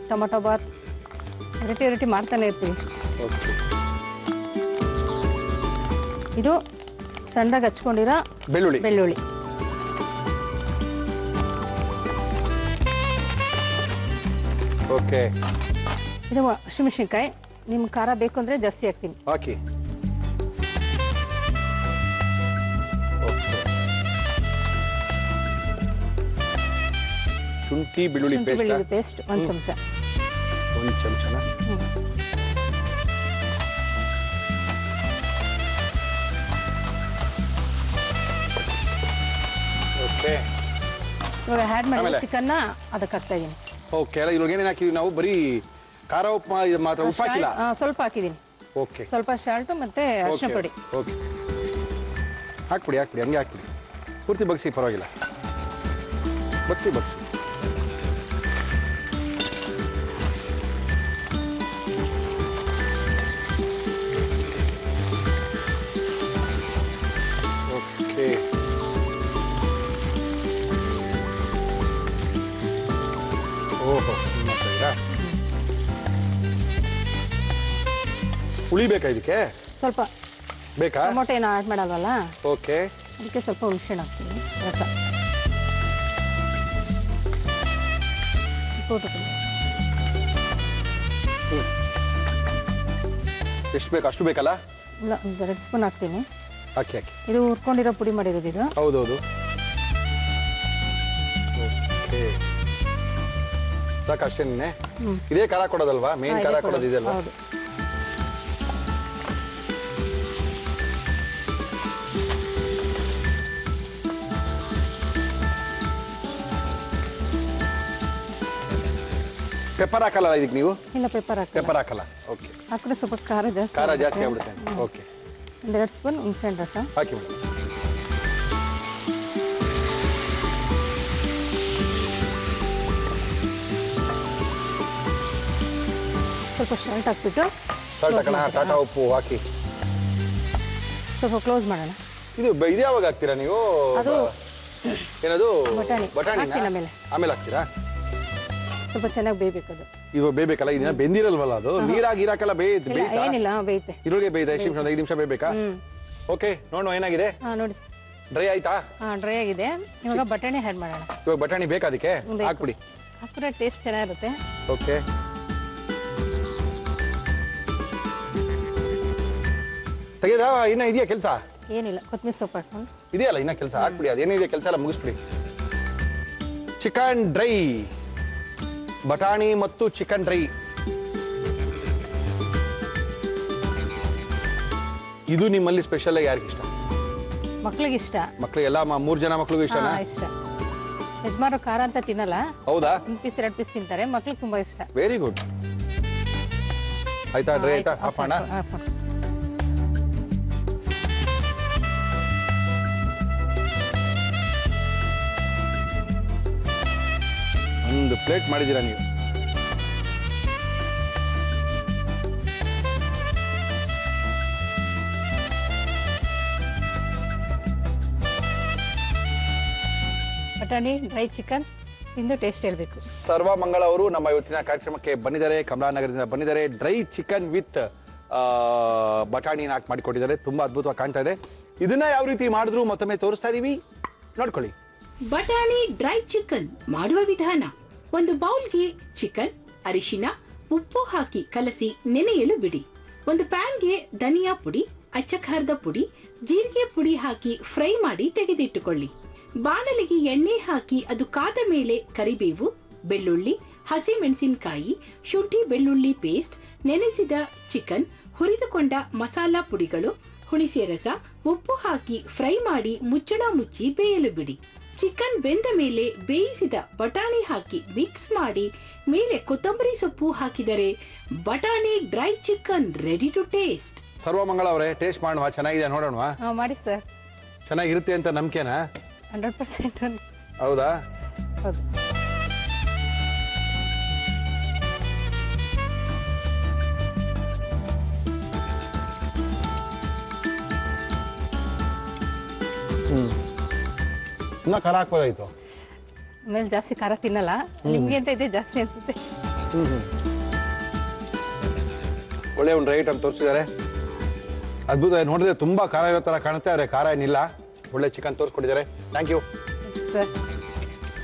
tomato bath, variety ಮಾಡ್ತಾನೆ ಇರ್ತೀವಿ. ಇದು ಸಣ್ಣದಾಗಿ ಹಚ್ಕೊಂಡಿರೋ ಬೆಳ್ಳುಳ್ಳಿ. ಓಕೆ. ಇದು ಹಸಿಮೆಣಸಿನ್ಕಾಯಿ. ನಿಮ್ಗೆ ಖಾರ ಬೇಕು ಅಂದರೆ ಜಾಸ್ತಿ ಹಾಕ್ತೀನಿ. ಹಾಕಿ. ಶುಂಠಿ ಬೆಳ್ಳುಳ್ಳಿ ಪೇಸ್ಟ್ ಒಂದು ಚಮಚ. ಓಕೆ. ಇವಾಗ ಆ್ಯಡ್ ಮಾಡಿ ಚಿಕನ್ನ ಅದಕ್ಕೆ ಹಾಕ್ತಾ ಇದ್ದೀನಿ. ಓಕೆ. ಅಲ್ಲ, ಇವಾಗ ಏನೇನು ಹಾಕಿದೀವಿ ನಾವು? ಬರೀ ಖಾರ ಉಪ್ಪು ಮಾತ್ರ, ಉಪ್ಪು ಹಾಕಿಲ್ಲ? ಸ್ವಲ್ಪ ಹಾಕಿದ್ದೀನಿ. ಓಕೆ. ಸ್ವಲ್ಪ ಸಾಲ್ಟು ಮತ್ತೆ ಅರಿಶಿನ ಪುಡಿ. ಓಕೆ, ಹಾಕ್ಬಿಡಿ ಹಂಗೆ ಹಾಕ್ಬಿಡಿ. ಪೂರ್ತಿ ಬಗ್ಸಿ, ಪರವಾಗಿಲ್ಲ. ಬಗ್ಸಿ. ಓಕೆ. ಓಹೋ, ಹುಳಿ ಬೇಕಾ ಇದಕ್ಕೆ? ಸ್ವಲ್ಪ ಬೇಕಾ? ಟೊಮೊಟೊ ಏನು ಆಡ್ ಮಾಡಲ್ವಲ್ಲ, ಓಕೆ. ಅದಕ್ಕೆ ಸ್ವಲ್ಪ ಹುಣಸೆಹಣ್ಣು ಹಾಕ್ತೀನಿ. ರಸ ಎಷ್ಟು ಬೇಕು ಅಷ್ಟು ಬೇಕಲ್ಲ? ಇಲ್ಲ, ಒಂದು 2 ಸ್ಪೂನ್ ಹಾಕ್ತೀನಿ. ಹಾಕಿ. ಇದು ಹುರ್ಕೊಂಡಿರೋ ಪುಡಿ ಮಾಡಿರೋದು ಇದು. ಹೌದೌದು. ಓಕೆ, ಸಾಕು ಅಷ್ಟೇನೆ. ಇದೇ ಖಾರ ಕೊಡೋದಲ್ವಾ? ಮೇನ್ ಖಾರ ಕೊಡೋದು ಇದೆಲ್ಲ. ಹೌದು. ಪೆಪ್ಪರ್ ಹಾಕಲ್ಲ ಇದಕ್ಕೆ ನೀವು? ಇಲ್ಲ, ಪೆಪ್ಪರ್ ಹಾಕಲ್ಲ. ಓಕೆ. ಹಾಕಿದ್ರೆ ಸ್ವಲ್ಪ ಖಾರ ಜಾಸ್ತಿ ಆಗ್ಬಿಡುತ್ತೆ. ಓಕೆ. 2 ಸ್ಪೂನ್ ಹುಣಸೆಹಣ್ಣು ರಸ ಹಾಕಿ. ಸ್ವಲ್ಪ ಸಾಲ್ಟ್ ಹಾಕ್ಬಿಟ್ಟು ಟಾಟಾ ಉಪ್ಪು ಹಾಕಿ ಸ್ವಲ್ಪ ಕ್ಲೋಸ್ ಮಾಡೋಣ. ಇದು ಯಾವಾಗ ಹಾಕ್ತೀರಾ ನೀವು? ಅದು ಏನದು? ಬಟಾಣಿ. ಆಮೇಲೆ ಹಾಕ್ತೀರಾ? ಸ್ವಲ್ಪ ಚೆನ್ನಾಗಿ ಬೇಯಬೇಕು ಅದು. ಇವಾಗ ಬೇಯಬೇಕಲ್ಲ, ಇದನ್ನ ಬೆಂದಿರಲ್ವಲ್ಲ ಅದು? ನೀರಾಗಿ ಇರಾಕಲ್ಲ, ಏನಿಲ್ಲ, ಬೇಯುತ್ತೆ. ಇರುಳಿಗೆ ಬೇಯ್ತಾ? 5 ನಿಮಿಷ ಬೇಯಬೇಕಾ? ಓಕೆ, ನೋಡೋಣ ಏನಾಗಿದೆ. ನೋಡಿ, ಡ್ರೈ ಆಯ್ತಾ? ಡ್ರೈ ಆಗಿದೆ. ಇವಾಗ ಬಟಾಣಿ ಆಡ್ ಮಾಡೋಣ. ಇವಾಗ ಬಟಾಣಿ ಬೇಕಾ ಅದಕ್ಕೆ? ಹಾಕ್ಬಿಡಿ. ಹಾಕಿದ್ರೆ ಟೇಸ್ಟ್ ಚೆನ್ನಾಗಿರುತ್ತೆ. ಓಕೆ. ತೆಗೆದಾ? ಇನ್ನ ಇದೆಯಾ ಕೆಲಸ? ಏನಿಲ್ಲ, ಕೊತ್ತಂಬರಿ ಸೊಪ್ಪು ಹಾಕೊಂಡು ಇದೆಯಲ್ಲ ಇನ್ನ ಕೆಲಸ. ಹಾಕ್ಬಿಡಿ, ಅದೇನಿದೆ ಕೆಲಸ ಎಲ್ಲ ಮುಗಿಸ್ಬಿಡಿ. ಚಿಕನ್ ಡ್ರೈ, ಬಟಾಣಿ ಮತ್ತು ಚಿಕನ್ ಡ್ರೈ. ಇದು ನಿಮ್ಮಲ್ಲಿ ಸ್ಪೆಷಲ್ ಆಗಿ ಯಾರಿಗೆ ಇಷ್ಟ? ಮಕ್ಳಿಗೆ ಇಷ್ಟ. ಮಕ್ಳಿಗೆಲ್ಲ 3 ಜನ ಮಕ್ಳಿಗೂ ಇಷ್ಟನಾ? ಇಷ್ಟ. ಯಜಮಾನರು ಖಾರ ಅಂತ ತಿನ್ನಲ್ಲ. ಹೌದಾ? 1 ಪೀಸ್ 2 ಪೀಸ್ ತಿಂತಾರೆ. ಮಕ್ಳಿಗೆ ತುಂಬಾ ಇಷ್ಟ. Very good. ಆಯ್ತಾ? ಡ್ರೈ ಆಯ್ತಾ? ಆಫ್ ಮಾಡೋಣ. ಒಂದು ಪ್ಲೇಟ್ ಮಾಡಿದ್ದೀರಾ ನೀವು. ಬಟಾಣಿ ಡ್ರೈ ಚಿಕನ್ ತಿಂದು ಟೇಸ್ಟ್ ಹೇಳಬೇಕು. ಸರ್ವಮಂಗಳ ಅವರು ನಮ್ಮ ಇವತ್ತಿನ ಕಾರ್ಯಕ್ರಮಕ್ಕೆ ಬಂದಿದ್ದಾರೆ. ಕಮಲಾನಗರದಿಂದ ಬಂದಿದ್ದಾರೆ. ಡ್ರೈ ಚಿಕನ್ ವಿತ್ ಬಟಾಣಿನ ಹಾಕಿ ಮಾಡಿಕೊಟ್ಟಿದ್ದಾರೆ. ತುಂಬಾ ಅದ್ಭುತವಾಗಿ ಕಾಣ್ತಾ ಇದೆ. ಇದನ್ನ ಯಾವ ರೀತಿ ಮಾಡಿದ್ರು ಮತ್ತೊಮ್ಮೆ ತೋರಿಸ್ತಾ ಇದೀವಿ, ನೋಡ್ಕೊಳ್ಳಿ. ಬಟಾಣಿ ಡ್ರೈ ಚಿಕನ್ ಮಾಡುವ ವಿಧಾನ. ಒಂದು ಬೌಲ್ಗೆ ಚಿಕನ್, ಅರಿಶಿನ, ಉಪ್ಪು ಹಾಕಿ ಕಲಸಿ ನೆನೆಯಲು ಬಿಡಿ. ಒಂದು ಪ್ಯಾನ್ಗೆ ಧನಿಯಾ ಪುಡಿ, ಅಚ್ಚಖಾರದ ಪುಡಿ, ಜೀರಿಗೆ ಪುಡಿ ಹಾಕಿ ಫ್ರೈ ಮಾಡಿ ತೆಗೆದಿಟ್ಟುಕೊಳ್ಳಿ. ಬಾಣಲಿಗೆ ಎಣ್ಣೆ ಹಾಕಿ ಅದು ಕಾದ ಮೇಲೆ ಕರಿಬೇವು, ಬೆಳ್ಳುಳ್ಳಿ, ಹಸಿಮೆಣಸಿನಕಾಯಿ, ಶುಂಠಿ ಬೆಳ್ಳುಳ್ಳಿ ಪೇಸ್ಟ್, ನೆನೆಸಿದ ಚಿಕನ್, ಹುರಿದುಕೊಂಡ ಮಸಾಲಾ ಪುಡಿಗಳು, ಹುಣಸೆ ರಸ, ಉಪ್ಪು ಹಾಕಿ ಫ್ರೈ ಮಾಡಿ ಮುಚ್ಚಳ ಮುಚ್ಚಿ ಬೇಯಲು ಬಿಡಿ. ಚಿಕನ್ ಬೆಂದ ಮೇಲೆ ಬೇಯಿಸಿದ ಬಟಾಣಿ ಹಾಕಿ ಮಿಕ್ಸ್ ಮಾಡಿ ಮೇಲೆ ಕೊತ್ತಂಬರಿ ಸೊಪ್ಪು ಹಾಕಿದರೆ ಬಟಾಣಿ dry chicken ready to taste. Sarvamangala ಅವರೇ, ಟೇಸ್ಟ್ ಮಾಡುವ, ಚೆನ್ನಾಗಿದೆ ನೋಡೋಣವಾ? ಮಾಡಿ ಸರ್. ಚೆನ್ನಾಗಿರುತ್ತೆ ಅಂತ ನಂಬಿಕೆನಾ? 100% ಹೌದಾ? ಹೌದು. ಇನ್ನ ಖಾರ ಹಾಕ್ಬೋದಾಯ್ತು. ಆಮೇಲೆ ಜಾಸ್ತಿ ಖಾರ ತಿನ್ನಲ್ಲ, ನಿಮ್ಗೆ ಅಂತ ಇದೆ ಜಾಸ್ತಿ ಅನ್ಸುತ್ತೆ. ಒಳ್ಳೆ ಒಂದು ರೈಟ್ ಅಂತ ತೋರಿಸಿದ್ದಾರೆ. ಅದ್ಭುತ. ನೋಡಿದ್ರೆ ತುಂಬಾ ಖಾರ ಇರೋ ತರ ಕಾಣುತ್ತೆ, ಆದರೆ ಖಾರ ಏನಿಲ್ಲ. ಒಳ್ಳೆ ಚಿಕನ್ ತೋರಿಸ್ಕೊಟ್ಟಿದ್ದಾರೆ. Thank you sir.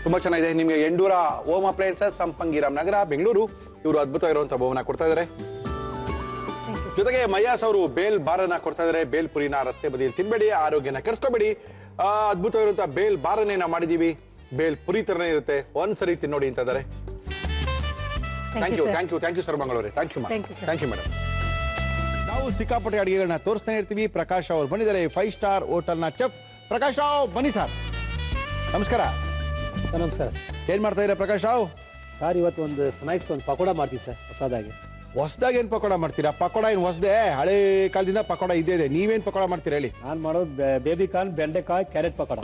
ತುಂಬಾ ಚೆನ್ನಾಗಿದೆ. ನಿಮಗೆ ಎಂಡೂರ ಓಮ್ ಅಪ್ಲಯನ್ಸಸ್, ಸಂಪಂಗಿರಾಮ್ ನಗರ, ಬೆಂಗಳೂರು, ಇವರು ಅದ್ಭುತವಾಗಿರುವಂತಹ ಬಹುಮಾನ ಕೊಡ್ತಾ ಇದ್ದಾರೆ. ಜೊತೆಗೆ ಮಯ್ಯಾಸ್ ಅವರು ಬೇಲ್ ಬಾರನ್ನ ಕೊಡ್ತಾ ಇದ್ದಾರೆ. ಬೇಲ್ ಪುರಿನ ರಸ್ತೆ ಬದಿಯಲ್ಲಿ ತಿನ್ಬೇಡಿ, ಆರೋಗ್ಯನ ಕೆಡಿಸ್ಕೋಬೇಡಿ. ಅದ್ಭುತವಾಗಿರುವಂತಹ ಬೇಲ್ ಬಾರನ್ನೇ ನಾವು ಮಾಡಿದೀವಿ. ಬೇಲ್ ಪುರಿ ತರನೇ ಇರುತ್ತೆ, ಒಂದ್ಸರಿ ತಿನ್ನೋಡಿ ಅಂತ ಇದ್ದಾರೆ. ಥ್ಯಾಂಕ್ ಯು ಸರ್ ಮಂಗಳೂರೇ. Thank you madam. ನಾವು ಸಿಕ್ಕಾಪಟ್ಟೆ ಅಡಿಗೆಗಳನ್ನ ತೋರಿಸ್ತಾನೆ ಇರ್ತೀವಿ. ಪ್ರಕಾಶ್ ಅವರು ಬಂದಿದ್ದಾರೆ, 5 ಸ್ಟಾರ್ ಹೋಟೆಲ್ನ ಚೆಫ್. ಪ್ರಕಾಶ್ ರಾವ್ ಬನ್ನಿ ಸರ್. ನಮಸ್ಕಾರ. ನಮಸ್ಕಾರ. ಏನ್ ಮಾಡ್ತಾ ಇದ್ದೀರಾ ಪ್ರಕಾಶ್ ರಾವ್? ಸರ್ ಇವತ್ತು ಒಂದು ಸ್ನಾಕ್ಸ್, ಒಂದು ಪಕೋಡ ಮಾಡ್ತೀವಿ ಸರ್ ಹೊಸದಾಗಿ. ಹೊಸದಾಗಿ ಏನ್ ಪಕೋಡ ಮಾಡ್ತೀರಾ? ಪಕೋಡ ಏನು ಹೊಸದೇ? ಹಳೆ ಕಾಲದಿಂದ ಪಕೋಡ ಇದ್ದೇ ಇದೆ. ನೀವೇನ್ ಪಕೋಡ ಮಾಡ್ತೀರಾ ಹೇಳಿ? ನಾನು ಮಾಡೋದು ಬೇಬಿಕಾರ್ನ್, ಬೆಂಡೆಕಾಯಿ, ಕ್ಯಾರೆಟ್ ಪಕೋಡ.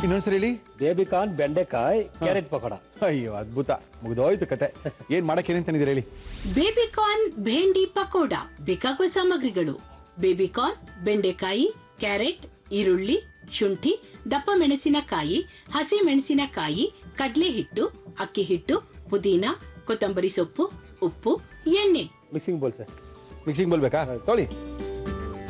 ಇನ್ನೊಂದ್ಸರಿ ಹೇಳಿ. ಬೇಬಿಕಾರ್ನ್, ಬೆಂಡೆಕಾಯಿ, ಕ್ಯಾರೆಟ್ ಪಕೋಡ. ಅಯ್ಯೋ ಅದ್ಭುತ, ಮುಗಿದೋಯ್ತು ಕತೆ. ಏನ್ ಮಾಡಕ್ಕೆ ಏನೇನ್ ತಂದಿದ್ದೀರಾ ಹೇಳಿ? ಬೇಬಿಕಾರ್ನ್ ಭೇಂಡಿ ಪಕೋಡ. ಬೇಕಾಗುವ ಸಾಮಗ್ರಿಗಳು: ಬೇಬಿಕಾರ್ನ್, ಬೆಂಡೆಕಾಯಿ, ಕ್ಯಾರೆಟ್, ಈರುಳ್ಳಿ, ಶುಂಠಿ, ದಪ್ಪ ಮೆಣಸಿನಕಾಯಿ, ಹಸಿ ಮೆಣಸಿನಕಾಯಿ, ಕಡಲೆ ಹಿಟ್ಟು, ಅಕ್ಕಿ ಹಿಟ್ಟು, ಪುದೀನಾ, ಕೊತ್ತಂಬರಿ ಸೊಪ್ಪು, ಉಪ್ಪು, ಎಣ್ಣೆ. ಮಿಕ್ಸಿಂಗ್ ಬೋಲ್ ಸರ್. ಮಿಕ್ಸಿಂಗ್ ಬೋಲ್ ಬೇಕಾ? ತೊಳಿ.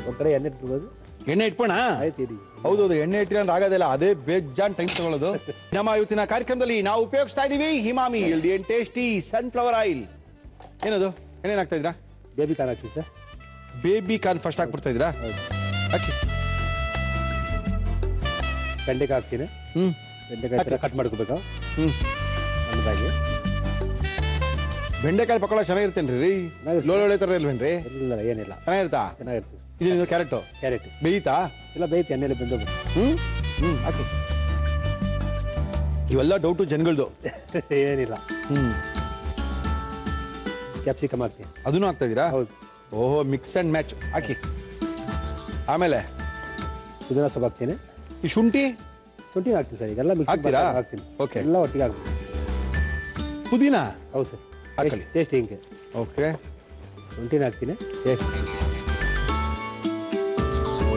ಒಂದು ಕಡೆ ಎಣ್ಣೆ ಇಟ್ಬಿಡ್ಬೋದು. ಎಣ್ಣೆ ಇಟ್ಕೋಣ? ಆಯ್ತು ಇಡಿ. ಹೌದೌದು, ಎಣ್ಣೆ ಇಟ್ಕೊಂಡು ಆಗೋದಿಲ್ಲ, ಅದೇ ಬೇಜಾನ್ ಟೈಮ್ ತಗೊಳ್ಳೋದು. ನಮ್ಮ ಇವತ್ತಿನ ಕಾರ್ಯಕ್ರಮದಲ್ಲಿ ನಾವು ಉಪಯೋಗಿಸ್ತಾ ಇದೀವಿ Emami healthy and tasty sunflower oil. ಏನದು? ಏನೇನು ಹಾಕ್ತಾ ಇದ್ದೀರಾ? ಬೇಬಿಕಾರ್ನ್ ಹಾಕ್ತೀವಿ ಸರ್. ಬೇಬಿ ಕಾರ್ನ್ ಫಸ್ಟ್ ಹಾಕ್ಬಿಡ್ತಾ ಇದ್ದೀರಾ? ಹಾಕಿ. ಬೆಂಡೆಕಾಯಿ ಹಾಕ್ತೀನಿ. ಬೆಂಡೆಕಾಯಿ ಕಟ್ ಮಾಡ್ಕೋಬೇಕು ಸಣ್ಣದಾಗಿ. ಬೆಂಡೆಕಾಯಿ ಪಕೋಡ ಚೆನ್ನಾಗಿರ್ತೇನ್ರಿ ರೀ? ಲೋಳೆ ತರ ಇಲ್ವೇನ್ರಿ? ಇಲ್ಲ ಏನಿಲ್ಲ, ಚೆನ್ನಾಗಿರ್ತಾ? ಚೆನ್ನಾಗಿರ್ತೀವಿ. ಇದು ಕ್ಯಾರೆಟ್ ಬೇಯ್ತಾ? ಇಲ್ಲ ಬೇಯ್ತು, ಎಣ್ಣೆಲಿ ಬೆಂದೋದು. ಹಾಕಿ. ಇವೆಲ್ಲ ಡೌಟು ಜನಗಳದು. ಏನಿಲ್ಲ. ಕ್ಯಾಪ್ಸಿಕಮ್ ಹಾಕ್ತೀನಿ. ಅದನ್ನು ಹಾಕ್ತಾ ಇದ್ದೀರಾ? ಹೌದು. ಓಹೋ, ಮಿಕ್ಸ್ ಅಂಡ್ ಮ್ಯಾಚ್. ಹಾಕಿ. ಆಮೇಲೆ ಪುದೀನ ಸೊಪ್ಪು ಹಾಕ್ತೀನಿ. ಈ ಶುಂಠಿ ಶುಂಠಿ ಹಾಕ್ತೀನಿ ಸರ್. ಈಗೆಲ್ಲ ಮಿಕ್ಸ್ ಹಾಕ್ತೀರಾ? ಹಾಕ್ತೀನಿ. ಓಕೆ. ಎಲ್ಲ ಒಟ್ಟಿಗೆ ಹಾಕ್ತೀನಿ. ಪುದೀನಾ? ಹೌದು ಸರ್. ಹಾಕಲಿ. ಟೇಸ್ಟ್ ಹಿಂಗೆ. ಓಕೆ. ಶುಂಠಿನ ಹಾಕ್ತೀನಿ. Yes,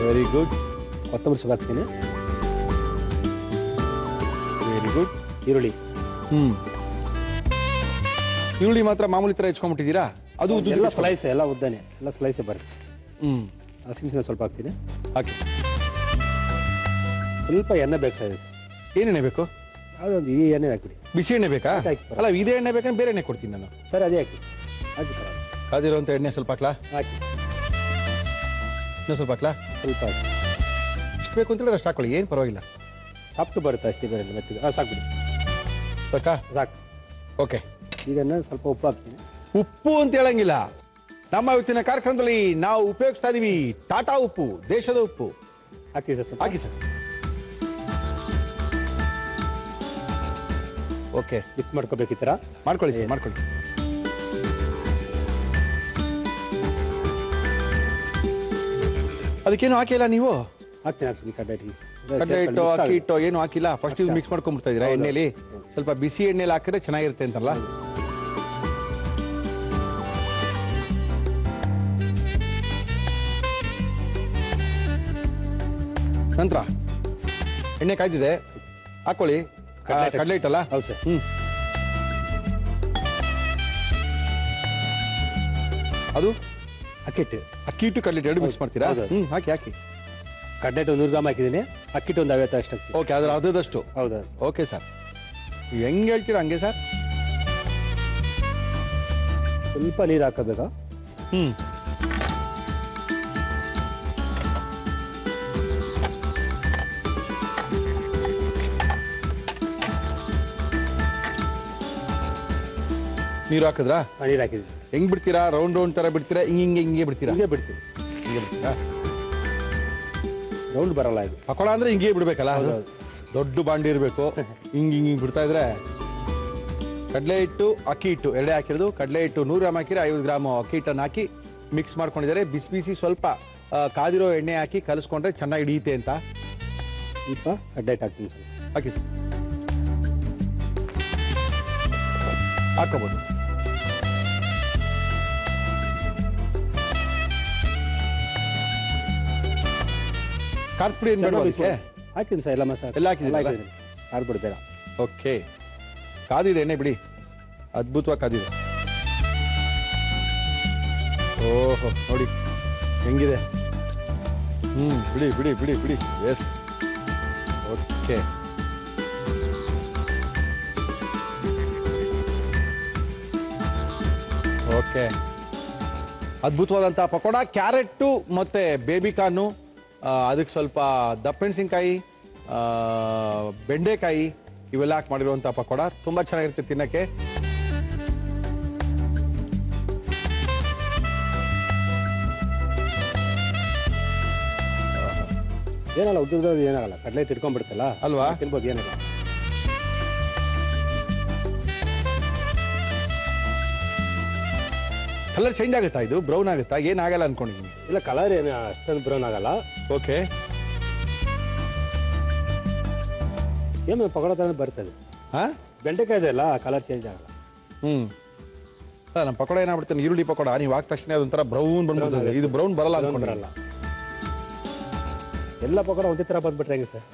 very good. ಕೊತ್ತಂಬರಿ ಸೊಪ್ಪು ಹಾಕ್ತೀನಿ. Very good. ಈರುಳ್ಳಿ. ಈರುಳ್ಳಿ ಮಾತ್ರ ಮಾಮೂಲಿ ತರ ಹೆಚ್ಕೊಂಡ್ಬಿಟ್ಟಿದ್ದೀರಾ? ಅದು ಎಲ್ಲ ಸ್ಲೈಸ್, ಎಲ್ಲ ಉದ್ದಾನೆ, ಎಲ್ಲ ಸ್ಲೈಸೇ ಬರುತ್ತೆ. ಹಸಿಮೆಣಸಿನ ಸ್ವಲ್ಪ ಹಾಕ್ತೀನಿ. ಹಾಕಿ. ಸ್ವಲ್ಪ ಎಣ್ಣೆ ಬೇಕು ಸರ್. ಏನೆಣ್ಣೆ ಬೇಕು? ಯಾವುದೊಂದು ಈ ಎಣ್ಣೆ ಹಾಕ್ಬಿಡಿ. ಬಿಸಿ ಎಣ್ಣೆ ಬೇಕಾ? ಅಲ್ಲ, ಇದೇ ಎಣ್ಣೆ ಬೇಕಂದ್ರೆ ಬೇರೆ ಎಣ್ಣೆ ಕೊಡ್ತೀನಿ ನಾನು. ಸರ್ ಅದೇ ಹಾಕಿ. ಹಾಕಿ ಸರ್. ಕಾದಿರುವಂಥ ಎಣ್ಣೆ ಸ್ವಲ್ಪ ಹಾಕ್ಲಾ? ಹಾಕಿ. ಇನ್ನೂ ಸ್ವಲ್ಪ ಹಾಕ್ಲಾ? ಸ್ವಲ್ಪ ಹಾಕಿ. ಇಷ್ಟು ಬೇಕು ಅಂತೇಳಿ ಅಷ್ಟು ಹಾಕೊಳ್ಳಿ, ಏನು ಪರವಾಗಿಲ್ಲ. ಸಾಫ್ಟ್ ಬರುತ್ತೆ ಅಷ್ಟೇ, ಬೇರೆ ಮೆತ್ತಿಗೆ. ಸಾಕ್ಬಿಡಿ. ಸಾಕಾ? ಸಾಕು. ಓಕೆ. ಇದನ್ನು ಸ್ವಲ್ಪ ಉಪ್ಪು ಹಾಕ್ತೀನಿ. ಉಪ್ಪು ಅಂತ ಹೇಳಂಗಿಲ್ಲ. ನಮ್ಮ ಇವತ್ತಿನ ಕಾರ್ಯಕ್ರಮದಲ್ಲಿ ನಾವು ಉಪಯೋಗಿಸ್ತಾ ಇದೀವಿ ಟಾಟಾ ಉಪ್ಪು, ದೇಶದ ಉಪ್ಪು. ಹಾಕಿ ಸರ್. ಹಾಕಿ ಸರ್. ಓಕೆ. ಮಿಕ್ಸ್ ಮಾಡ್ಕೋಬೇಕು ಈ ಥರ. ಮಾಡ್ಕೊಳ್ಳಿ ಸರ್, ಮಾಡ್ಕೊಳ್ಳಿ. ಅದಕ್ಕೇನು ಹಾಕಿಲ್ಲ ನೀವು? ಹಾಕ್ತೀನಿ. ಕಡಲೆ ಹಿಟ್ಟು, ಅಕ್ಕಿ ಹಿಟ್ಟು ಏನು ಹಾಕಿಲ್ಲ? ಫಸ್ಟ್ ಇದು ಮಿಕ್ಸ್ ಮಾಡ್ಕೊಂಡ್ಬಿಡ್ತಾ ಇದ್ದೀರಾ ಎಣ್ಣೆಲಿ? ಸ್ವಲ್ಪ ಬಿಸಿ ಎಣ್ಣೆಲಿ ಹಾಕಿದ್ರೆ ಚೆನ್ನಾಗಿರುತ್ತೆ ಅಂತಲ್ಲ? ನಂತರ ಎಣ್ಣೆ ಕಾಯ್ದಿದೆ, ಹಾಕೊಳ್ಳಿ. ಕಡಲೆ ಹಿಟ್ಟಲ್ಲ? ಹೌದು ಸರ್. ಅದು ಅಕ್ಕಿ ಹಿಟ್ಟು, ಅಕ್ಕಿ ಹಿಟ್ಟು ಕಡಲೆ ಹಿಟ್ಟು ಎರಡು ಮಿಕ್ಸ್ ಮಾಡ್ತೀರಾ? ಹಾಕಿ. ಕಡ್ಲೆ ಹಿಟ್ಟು 100 ಗ್ರಾಮ್ ಹಾಕಿದ್ದೀನಿ, ಅಕ್ಕಿ ಹಿಟ್ಟು ಒಂದು 50 ಅಷ್ಟು ಹಾಕ್ತೀನಿ. ಓಕೆ, ಅದ್ರ ಅರ್ಧದಷ್ಟು. ಹೌದಾ? ಓಕೆ ಸರ್, ಹೆಂಗೆ ಹೇಳ್ತೀರಾ ಹಂಗೆ ಸರ್. ಸ್ವಲ್ಪ ನೀರು ಹಾಕೋಬೇಕಾ? ನೀರು ಹಾಕಿದ್ರಾ? ನೀರು ಹಾಕಿದ್ದೀನಿ. ಹೆಂಗ್ ಬಿಡ್ತೀರಾ? ರೌಂಡ್ ರೌಂಡ್ ತರ ಬಿಡ್ತೀರಾ? ಹಿಂಗೆ ಬಿಡ್ತೀರಾ? ಹಿಂಗೆ ಬಿಡ್ತೀನಿ. ಹಿಂಗೆ ಬಿಡ್ತೀರಾ? ರೌಂಡ್ ಬರಲ್ಲ ಇದು. ಪಕೋಡ ಅಂದ್ರೆ ಹಿಂಗೆ ಬಿಡ್ಬೇಕಲ್ಲ, ದೊಡ್ಡ ಬಾಂಡಿ ಇರಬೇಕು. ಹಿಂಗೆ ಬಿಡ್ತಾ ಇದ್ರೆ ಕಡಲೆ ಹಿಟ್ಟು ಅಕ್ಕಿ ಹಿಟ್ಟು ಎರಡೇ ಹಾಕಿರೋದು. ಕಡಲೆ ಹಿಟ್ಟು 100 ಗ್ರಾಮ್ ಹಾಕಿದ್ರೆ 50 ಗ್ರಾಮ್ ಅಕ್ಕಿ ಹಿಟ್ಟನ್ನು ಹಾಕಿ ಮಿಕ್ಸ್ ಮಾಡ್ಕೊಂಡಿದ್ದಾರೆ. ಬಿಸಿ ಬಿಸಿ ಸ್ವಲ್ಪ ಕಾದಿರೋ ಎಣ್ಣೆ ಹಾಕಿ ಕಲಿಸ್ಕೊಂಡ್ರೆ ಚೆನ್ನಾಗಿ ಹಿಡಿಯುತ್ತೆ ಅಂತ. ಸ್ವಲ್ಪ ಕಡ್ಲೆ ಹಿಟ್ಟು ಹಾಕ್ತೀನಿ ಸರ್. ಹಾಕಿ ಸರ್, ಹಾಕೋಬೋದು. ಖಾರದ ಪುಡಿ ಏನು ಬೇಡ ಅದಕ್ಕೆ? ಹಾಕಿದ್ದೀನಿ ಸರ್, ಎಲ್ಲ ಮಸಾಲೆ ಎಲ್ಲ ಹಾಕಿದ್ದೀನಿ. ಖಾರದ ಪುಡಿ ಬೇಡ. ಓಕೆ, ಕಾದಿದೆ ಎಣ್ಣೆ ಬಿಡಿ, ಅದ್ಭುತವಾಗಿ ಕಾದಿದೆ. ಓಹೋ ನೋಡಿ ಹೆಂಗಿದೆ. ಬಿಡಿ ಬಿಡಿ ಬಿಡಿ ಬಿಡಿ. S, okay. ಓಕೆ, ಅದ್ಭುತವಾದಂಥ ಪಕೋಡ. ಕ್ಯಾರೆಟ್ಟು ಮತ್ತು ಬೇಬಿಕಾರ್ನು, ಅದಕ್ಕೆ ಸ್ವಲ್ಪ ದಪ್ಪಮೆಣಸಿನ್ಕಾಯಿ, ಬೆಂಡೆಕಾಯಿ ಇವೆಲ್ಲ ಹಾಕಿ ಮಾಡಿರುವಂಥ ಪಕೋಡ ತುಂಬ ಚೆನ್ನಾಗಿರುತ್ತೆ ತಿನ್ನಕ್ಕೆ. ಏನಲ್ಲ ಉದ್ದ ಏನಾಗಲ್ಲ, ಕಡಲೆ ಹಿಟ್ಟು ಇಟ್ಕೊಂಡ್ಬಿಡ್ತಲ್ಲ ಅಲ್ವಾ? ತಿನ್ಬೋದು, ಏನಲ್ಲ. ಕಲರ್ ಚೇಂಜ್ ಆಗುತ್ತಾ? ಇದು ಬ್ರೌನ್ ಆಗುತ್ತಾ? ಏನಾಗಲ್ಲ ಅನ್ಕೊಂಡಿದ್ದೀನಿ. ಇಲ್ಲ, ಕಲರ್ ಏನು ಅಷ್ಟೊಂದು ಬ್ರೌನ್ ಆಗಲ್ಲ. ಓಕೆ, ಏನು ಪಕೋಡ ಥರ ಬರ್ತದೆ. ಹಾಂ, ಬೆಂಡೆಕಾಯಿ ಇದೆ ಅಲ್ಲ, ಕಲರ್ ಚೇಂಜ್ ಆಗಲ್ಲ. ನಮ್ಮ ಪಕೋಡ ಏನಾಗ್ಬಿಡ್ತಾನೆ, ಈರುಳ್ಳಿ ಪಕೋಡ ನೀವು ಹಾಕಿದ ತಕ್ಷಣ ಅದೊಂಥರ ಬ್ರೌನ್ ಬಂದ್ಬಿಡ್ತದೆ. ಇದು ಬ್ರೌನ್ ಬರಲ್ಲ ಅನ್ಕೊಂಡಿರಲ್ಲ. ಎಲ್ಲ ಪಕೋಡ ಒಂದೇ ಥರ ಬಂದ್ಬಿಟ್ರೆ ಹೆಂಗೆ ಸರ್?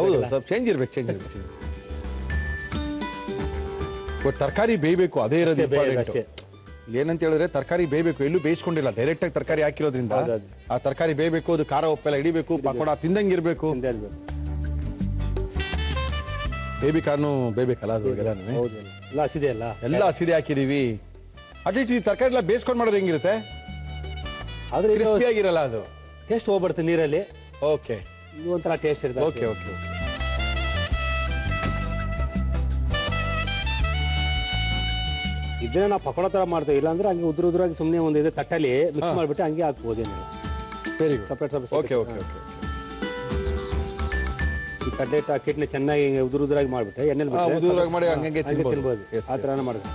ಹೌದು, ಸ್ವಲ್ಪ ಚೇಂಜ್ ಇರ್ಬೇಕು, ಚೇಂಜ್ ಇರ್ಬೇಕು. ತರಕಾರಿ ಬೇಯಬೇಕು, ಅದೇ ಇರೋದು ಇಂಪಾರ್ಟೆಂಟ್. ಏನಂತ ಹೇಳಿದ್ರೆ ತರಕಾರಿ ಬೇಯಬೇಕು, ಎಲ್ಲೂ ಬೇಯಿಸ್ಕೊಂಡಿಲ್ಲ, ಡೈರೆಕ್ಟ್ ಆಗಿ ತರಕಾರಿ ಹಾಕಿರೋದ್ರಿಂದ ಆ ತರಕಾರಿ ಬೇಯಬೇಕು, ಅದು ಖಾರ ಉಪ್ಪೆಲ್ಲ ಹಿಡಿಬೇಕು, ಪಕೋಡ ತಿಂದಂಗಿರ್ಬೇಕು. ಬೇಬಿ ಕಾರ್ನು ಬೇಯಬೇಕಲ್ಲ, ಅದು ಎಲ್ಲ ಹಸಿದೆ ಅಲ್ಲ, ಎಲ್ಲ ಹಸಿದೆ ಹಾಕಿದೀವಿ. ಅಟ್ಲೀಸ್ಟ್ ಈ ತರಕಾರಿ ಎಲ್ಲ ಬೇಯಿಸ್ಕೊಂಡು ಮಾಡೋದು ಹೆಂಗಿರುತ್ತೆ? ಆದ್ರೆ ಕ್ರಿಸ್ಪಿ ಆಗಿರಲ್ಲ, ಅದು ಟೇಸ್ಟ್ ಹೋಗ್ಬಿಡುತ್ತೆ ನೀರಲ್ಲಿ. ಓಕೆ, ಇದು ಒಂಥರ ಟೇಸ್ಟ್ ಇರುತ್ತೆ. Okay okay okay. ಇದನ್ನ ನಾವು ಪಕೋಡ ಥರ ಮಾಡ್ತೇವೆ, ಇಲ್ಲಾಂದ್ರೆ ಹಂಗೆ ಉದ್ರಾಗಿ ಸುಮ್ಮನೆ ಒಂದು ಇದೆ ತಟ್ಟಲ್ಲಿ ಮಿಕ್ಸ್ ಮಾಡಿಬಿಟ್ಟು ಹಂಗೆ ಹಾಕ್ಬೋದೇನಿಲ್ಲ. Very good, separate separate. Okay okay okay. ಈ ಕಡ್ಲೆ ಹಿಟ್ಟು ಅಕ್ಕಿ ಹಿಟ್ಟನ್ನ ಚೆನ್ನಾಗಿ ಉದುರಾಗಿ ಮಾಡಿಬಿಟ್ಟೆ ಎಣ್ಣೆಲಿ ಉದುರಾಗಿ ಮಾಡಿ ಹಂಗೆ ತಿನ್ಬೋದು. ಆ ಥರನೇ ಮಾಡೋದು.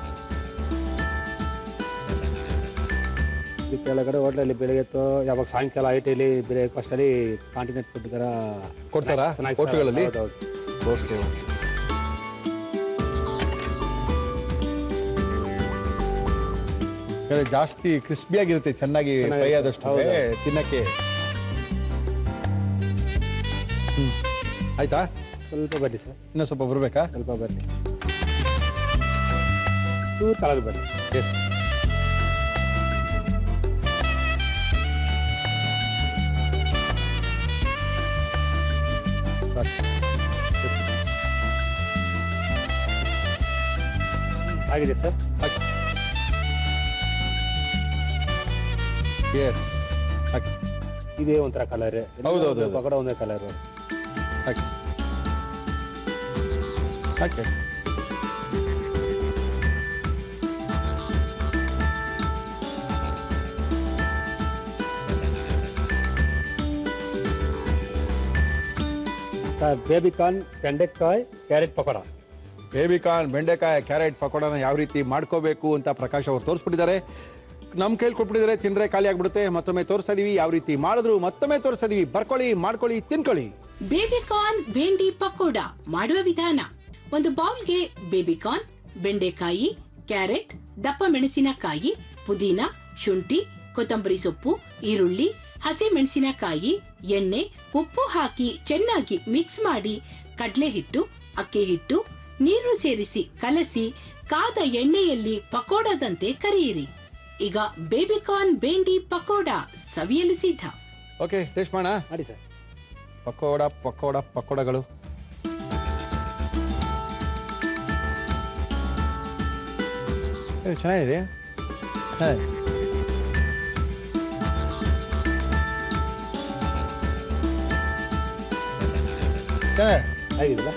ಈ ಕೆಳಗಡೆ ಹೋಟ್ಲಲ್ಲಿ ಬೆಳಗ್ಗೆ ಯಾವಾಗ ಸಾಯಂಕಾಲ ಐಟಲ್ಲಿ ಬ್ರೇಕ್ಫಾಸ್ಟಲ್ಲಿ ಕಾಂಟಿನೆಂಟ್ ಫುಡ್ ಥರ ಕೊಡ್ತಾರಾ ಹೋಟ್ಲುಗಳಲ್ಲಿ? ಓಕೆ, ಜಾಸ್ತಿ ಕ್ರಿಸ್ಪಿ ಆಗಿರುತ್ತೆ, ಚೆನ್ನಾಗಿ ಫ್ರೈ ಆದಷ್ಟು ತಿನ್ನಕ್ಕೆ. ಆಯ್ತಾ? ಸ್ವಲ್ಪ ಬನ್ನಿ ಸರ್, ಇನ್ನೂ ಸ್ವಲ್ಪ ಬರಬೇಕಾ? ಸ್ವಲ್ಪ ಬನ್ನಿ, ಚೂರು ಕಲರ್ ಬನ್ನಿ. ಎಸ್, ಆಗಿದೆ ಸರ್. ಎಸ್, ಇದೇ ಒಂಥರ ಕಲರ್. ಹೌದೌದು, ಪಕೋಡ ಒಂದೇ ಕಲರ್. ಓಕೆ, ಬೇಬಿಕಾರ್ನ್, ಬೆಂಡೆಕಾಯಿ, ಕ್ಯಾರೆಟ್ ಪಕೋಡ. ಬೇಬಿಕಾರ್ನ್, ಬೆಂಡೆಕಾಯಿ, ಕ್ಯಾರೆಟ್ ಪಕೋಡನ ಯಾವ ರೀತಿ ಮಾಡ್ಕೋಬೇಕು ಅಂತ ಪ್ರಕಾಶ್ ಅವರು ತೋರಿಸ್ಬಿಟ್ಟಿದ್ದಾರೆ. ನಮ್ಮ ಕೈಲಿ ಕೊಟ್ಬಿಟ್ಟಿದ್ದಾರೆ, ತಿಂದ್ರೆ ಖಾಲಿ ಆಗ್ಬಿಡುತ್ತೆ. ಮತ್ತೊಮ್ಮೆ ತೋರಿಸ್ತಾ ಇದೀವಿ ಯಾವ ರೀತಿ ಮಾಡಿದ್ರು, ಮತ್ತೊಮ್ಮೆ ತೋರಿಸ್ತಾ ಇದೀವಿ. ಬರ್ಕೊಳ್ಳಿ, ಮಾಡ್ಕೊಳ್ಳಿ, ತಿನ್ಕೊಳ್ಳಿ. ಬೇಬಿಕಾರ್ನ್ ಭೇಂಡಿ ಪಕೋಡ ಮಾಡುವ ವಿಧಾನ: ಒಂದು ಬೌಲ್ಗೆ ಬೇಬಿಕಾರ್ನ್, ಬೆಂಡೆಕಾಯಿ, ಕ್ಯಾರೆಟ್, ದಪ್ಪ ಮೆಣಸಿನಕಾಯಿ, ಪುದೀನ, ಶುಂಠಿ, ಕೊತ್ತಂಬರಿ ಸೊಪ್ಪು, ಈರುಳ್ಳಿ, ಹಸಿ ಮೆಣಸಿನಕಾಯಿ, ಎಣ್ಣೆ, ಉಪ್ಪು ಹಾಕಿ ಚೆನ್ನಾಗಿ ಮಿಕ್ಸ್ ಮಾಡಿ ಕಡಲೆ ಹಿಟ್ಟು, ಅಕ್ಕಿ ಹಿಟ್ಟು, ನೀರು ಸೇರಿಸಿ ಕಲಸಿ ಕಾದ ಎಣ್ಣೆಯಲ್ಲಿ ಪಕೋಡದಂತೆ ಕರಿಯಿರಿ. ಈಗ ಬೇಬಿಕಾರ್ನ್ ಭೇಂಡಿ ಪಕೋಡ ಸವಿಯಲು ಸಿದ್ಧ. ಓಕೆ, ಟೇಸ್ಟ್ ಮಾಡೋಣ. ಮಾಡಿ ಸರ್. ಪಕೋಡಗಳು ಚೆನ್ನಾಗಿದೆ. ಆಗಿದಲ್ಲ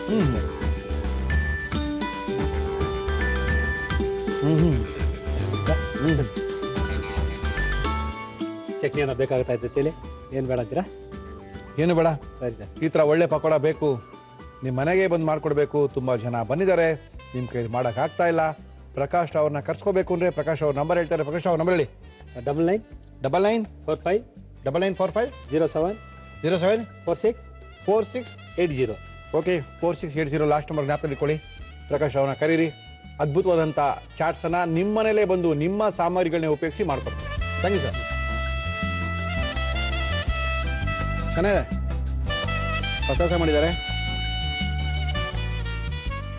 ಚಟ್ನಿ ಏನೋ ಬೇಕಾಗ್ತಾ ಇರ್ತೈತಿ ಏನು ಬೇಡ ಅಂತೀರಾ? ಏನು ಬೇಡ, ಸರಿ ಸರ್. ಈ ಥರ ಒಳ್ಳೆ ಪಕೋಡ ಬೇಕು, ನಿಮ್ಮ ಮನೆಗೆ ಬಂದು ಮಾಡ್ಕೊಡ್ಬೇಕು. ತುಂಬ ಜನ ಬಂದಿದ್ದಾರೆ, ನಿಮ್ಮ ಕೈ ಮಾಡೋಕ್ಕಾಗ್ತಾ ಇಲ್ಲ. ಪ್ರಕಾಶ್ ಅವ್ರನ್ನ ಕರ್ಸ್ಕೋಬೇಕು ಅಂದರೆ ಪ್ರಕಾಶ್ ಅವ್ರ ನಂಬರ್ ಹೇಳ್ತಾರೆ. ಪ್ರಕಾಶ್ ಅವ್ರ ನಂಬರ್ ಹೇಳಿ. 9945 07 46 4680. ಓಕೆ, 4680 ಲಾಸ್ಟ್ ನಂಬರ್ ಜ್ಞಾಪಕದಲ್ಲಿ ಇಟ್ಕೊಳ್ಳಿ. ಪ್ರಕಾಶ್ ಅವ್ರನ್ನ ಕರೀರಿ. ಅದ್ಭುತವಾದಂಥ ಚಾಟ್ಸನ್ನು ನಿಮ್ಮ ಮನೇಲೇ ಬಂದು ನಿಮ್ಮ ಸಾಮಗ್ರಿಗಳನ್ನ ಉಪಯೋಗಿಸಿ ಮಾಡ್ಕೊಡ್ತಾರೆ. Thank you sir. ಚೆನ್ನಾಗಿದೆ, ಪ್ರಸಾದ ಮಾಡಿದ್ದಾರೆ.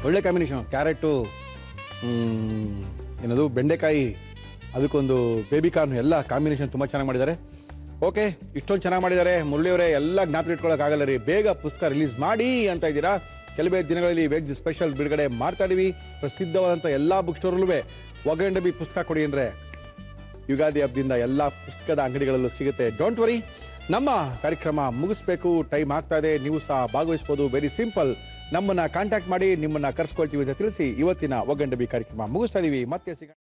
ಒಳ್ಳೆ ಕಾಂಬಿನೇಷನ್. ಕ್ಯಾರೆಟು, ಏನದು ಬೆಂಡೆಕಾಯಿ, ಅದಕ್ಕೊಂದು ಬೇಬಿ ಕಾರ್ನ್, ಎಲ್ಲ ಕಾಂಬಿನೇಷನ್ ತುಂಬ ಚೆನ್ನಾಗಿ ಮಾಡಿದ್ದಾರೆ. ಓಕೆ, ಇಷ್ಟೊಂದು ಚೆನ್ನಾಗಿ ಮಾಡಿದ್ದಾರೆ. ಮುರಳಿಯವರೇ, ಎಲ್ಲ ಜ್ಞಾಪಕ ಇಟ್ಕೊಳ್ಳೋಕ್ಕಾಗಲ್ಲ ರೀ. ಬೇಗ ಪುಸ್ತಕ ರಿಲೀಸ್ ಮಾಡಿ ಅಂತ ಇದ್ದೀರಾ. ಕೆಲವೇ ದಿನಗಳಲ್ಲಿ ವೆಜ್ ಸ್ಪೆಷಲ್ ಬಿಡುಗಡೆ ಮಾಡ್ತಾ ಇದೀವಿ. ಪ್ರಸಿದ್ಧವಾದಂಥ ಎಲ್ಲ ಬುಕ್ ಸ್ಟೋರಲ್ಲೂ ಒಗ್ಗರಣೆ ಡಬ್ಬಿ ಪುಸ್ತಕ ಕೊಡಿ ಅಂದರೆ ಯುಗಾದಿ ಹಬ್ಬದಿಂದ ಎಲ್ಲ ಪುಸ್ತಕದ ಅಂಗಡಿಗಳಲ್ಲೂ ಸಿಗುತ್ತೆ. ಡೋಂಟ್ ವರಿ, ನಮ್ಮ ಕಾರ್ಯಕ್ರಮ ಮುಗಿಸ್ಬೇಕು, ಟೈಮ್ ಆಗ್ತಾ ಇದೆ. ನೀವು ಸಹ ಭಾಗವಹಿಸ್ಬೋದು. ವೆರಿ ಸಿಂಪಲ್, ನಮ್ಮನ್ನು ಕಾಂಟ್ಯಾಕ್ಟ್ ಮಾಡಿ, ನಿಮ್ಮನ್ನು ಕರ್ಸ್ಕೊಳ್ತೀವಿ ಅಂತ ತಿಳಿಸಿ ಇವತ್ತಿನ ಒಗ್ಗರಣೆ ಡಬ್ಬಿ ಕಾರ್ಯಕ್ರಮ ಮುಗಿಸ್ತಾ ಇದೀವಿ. ಮತ್ತೆ ಸಿಗೋಣ.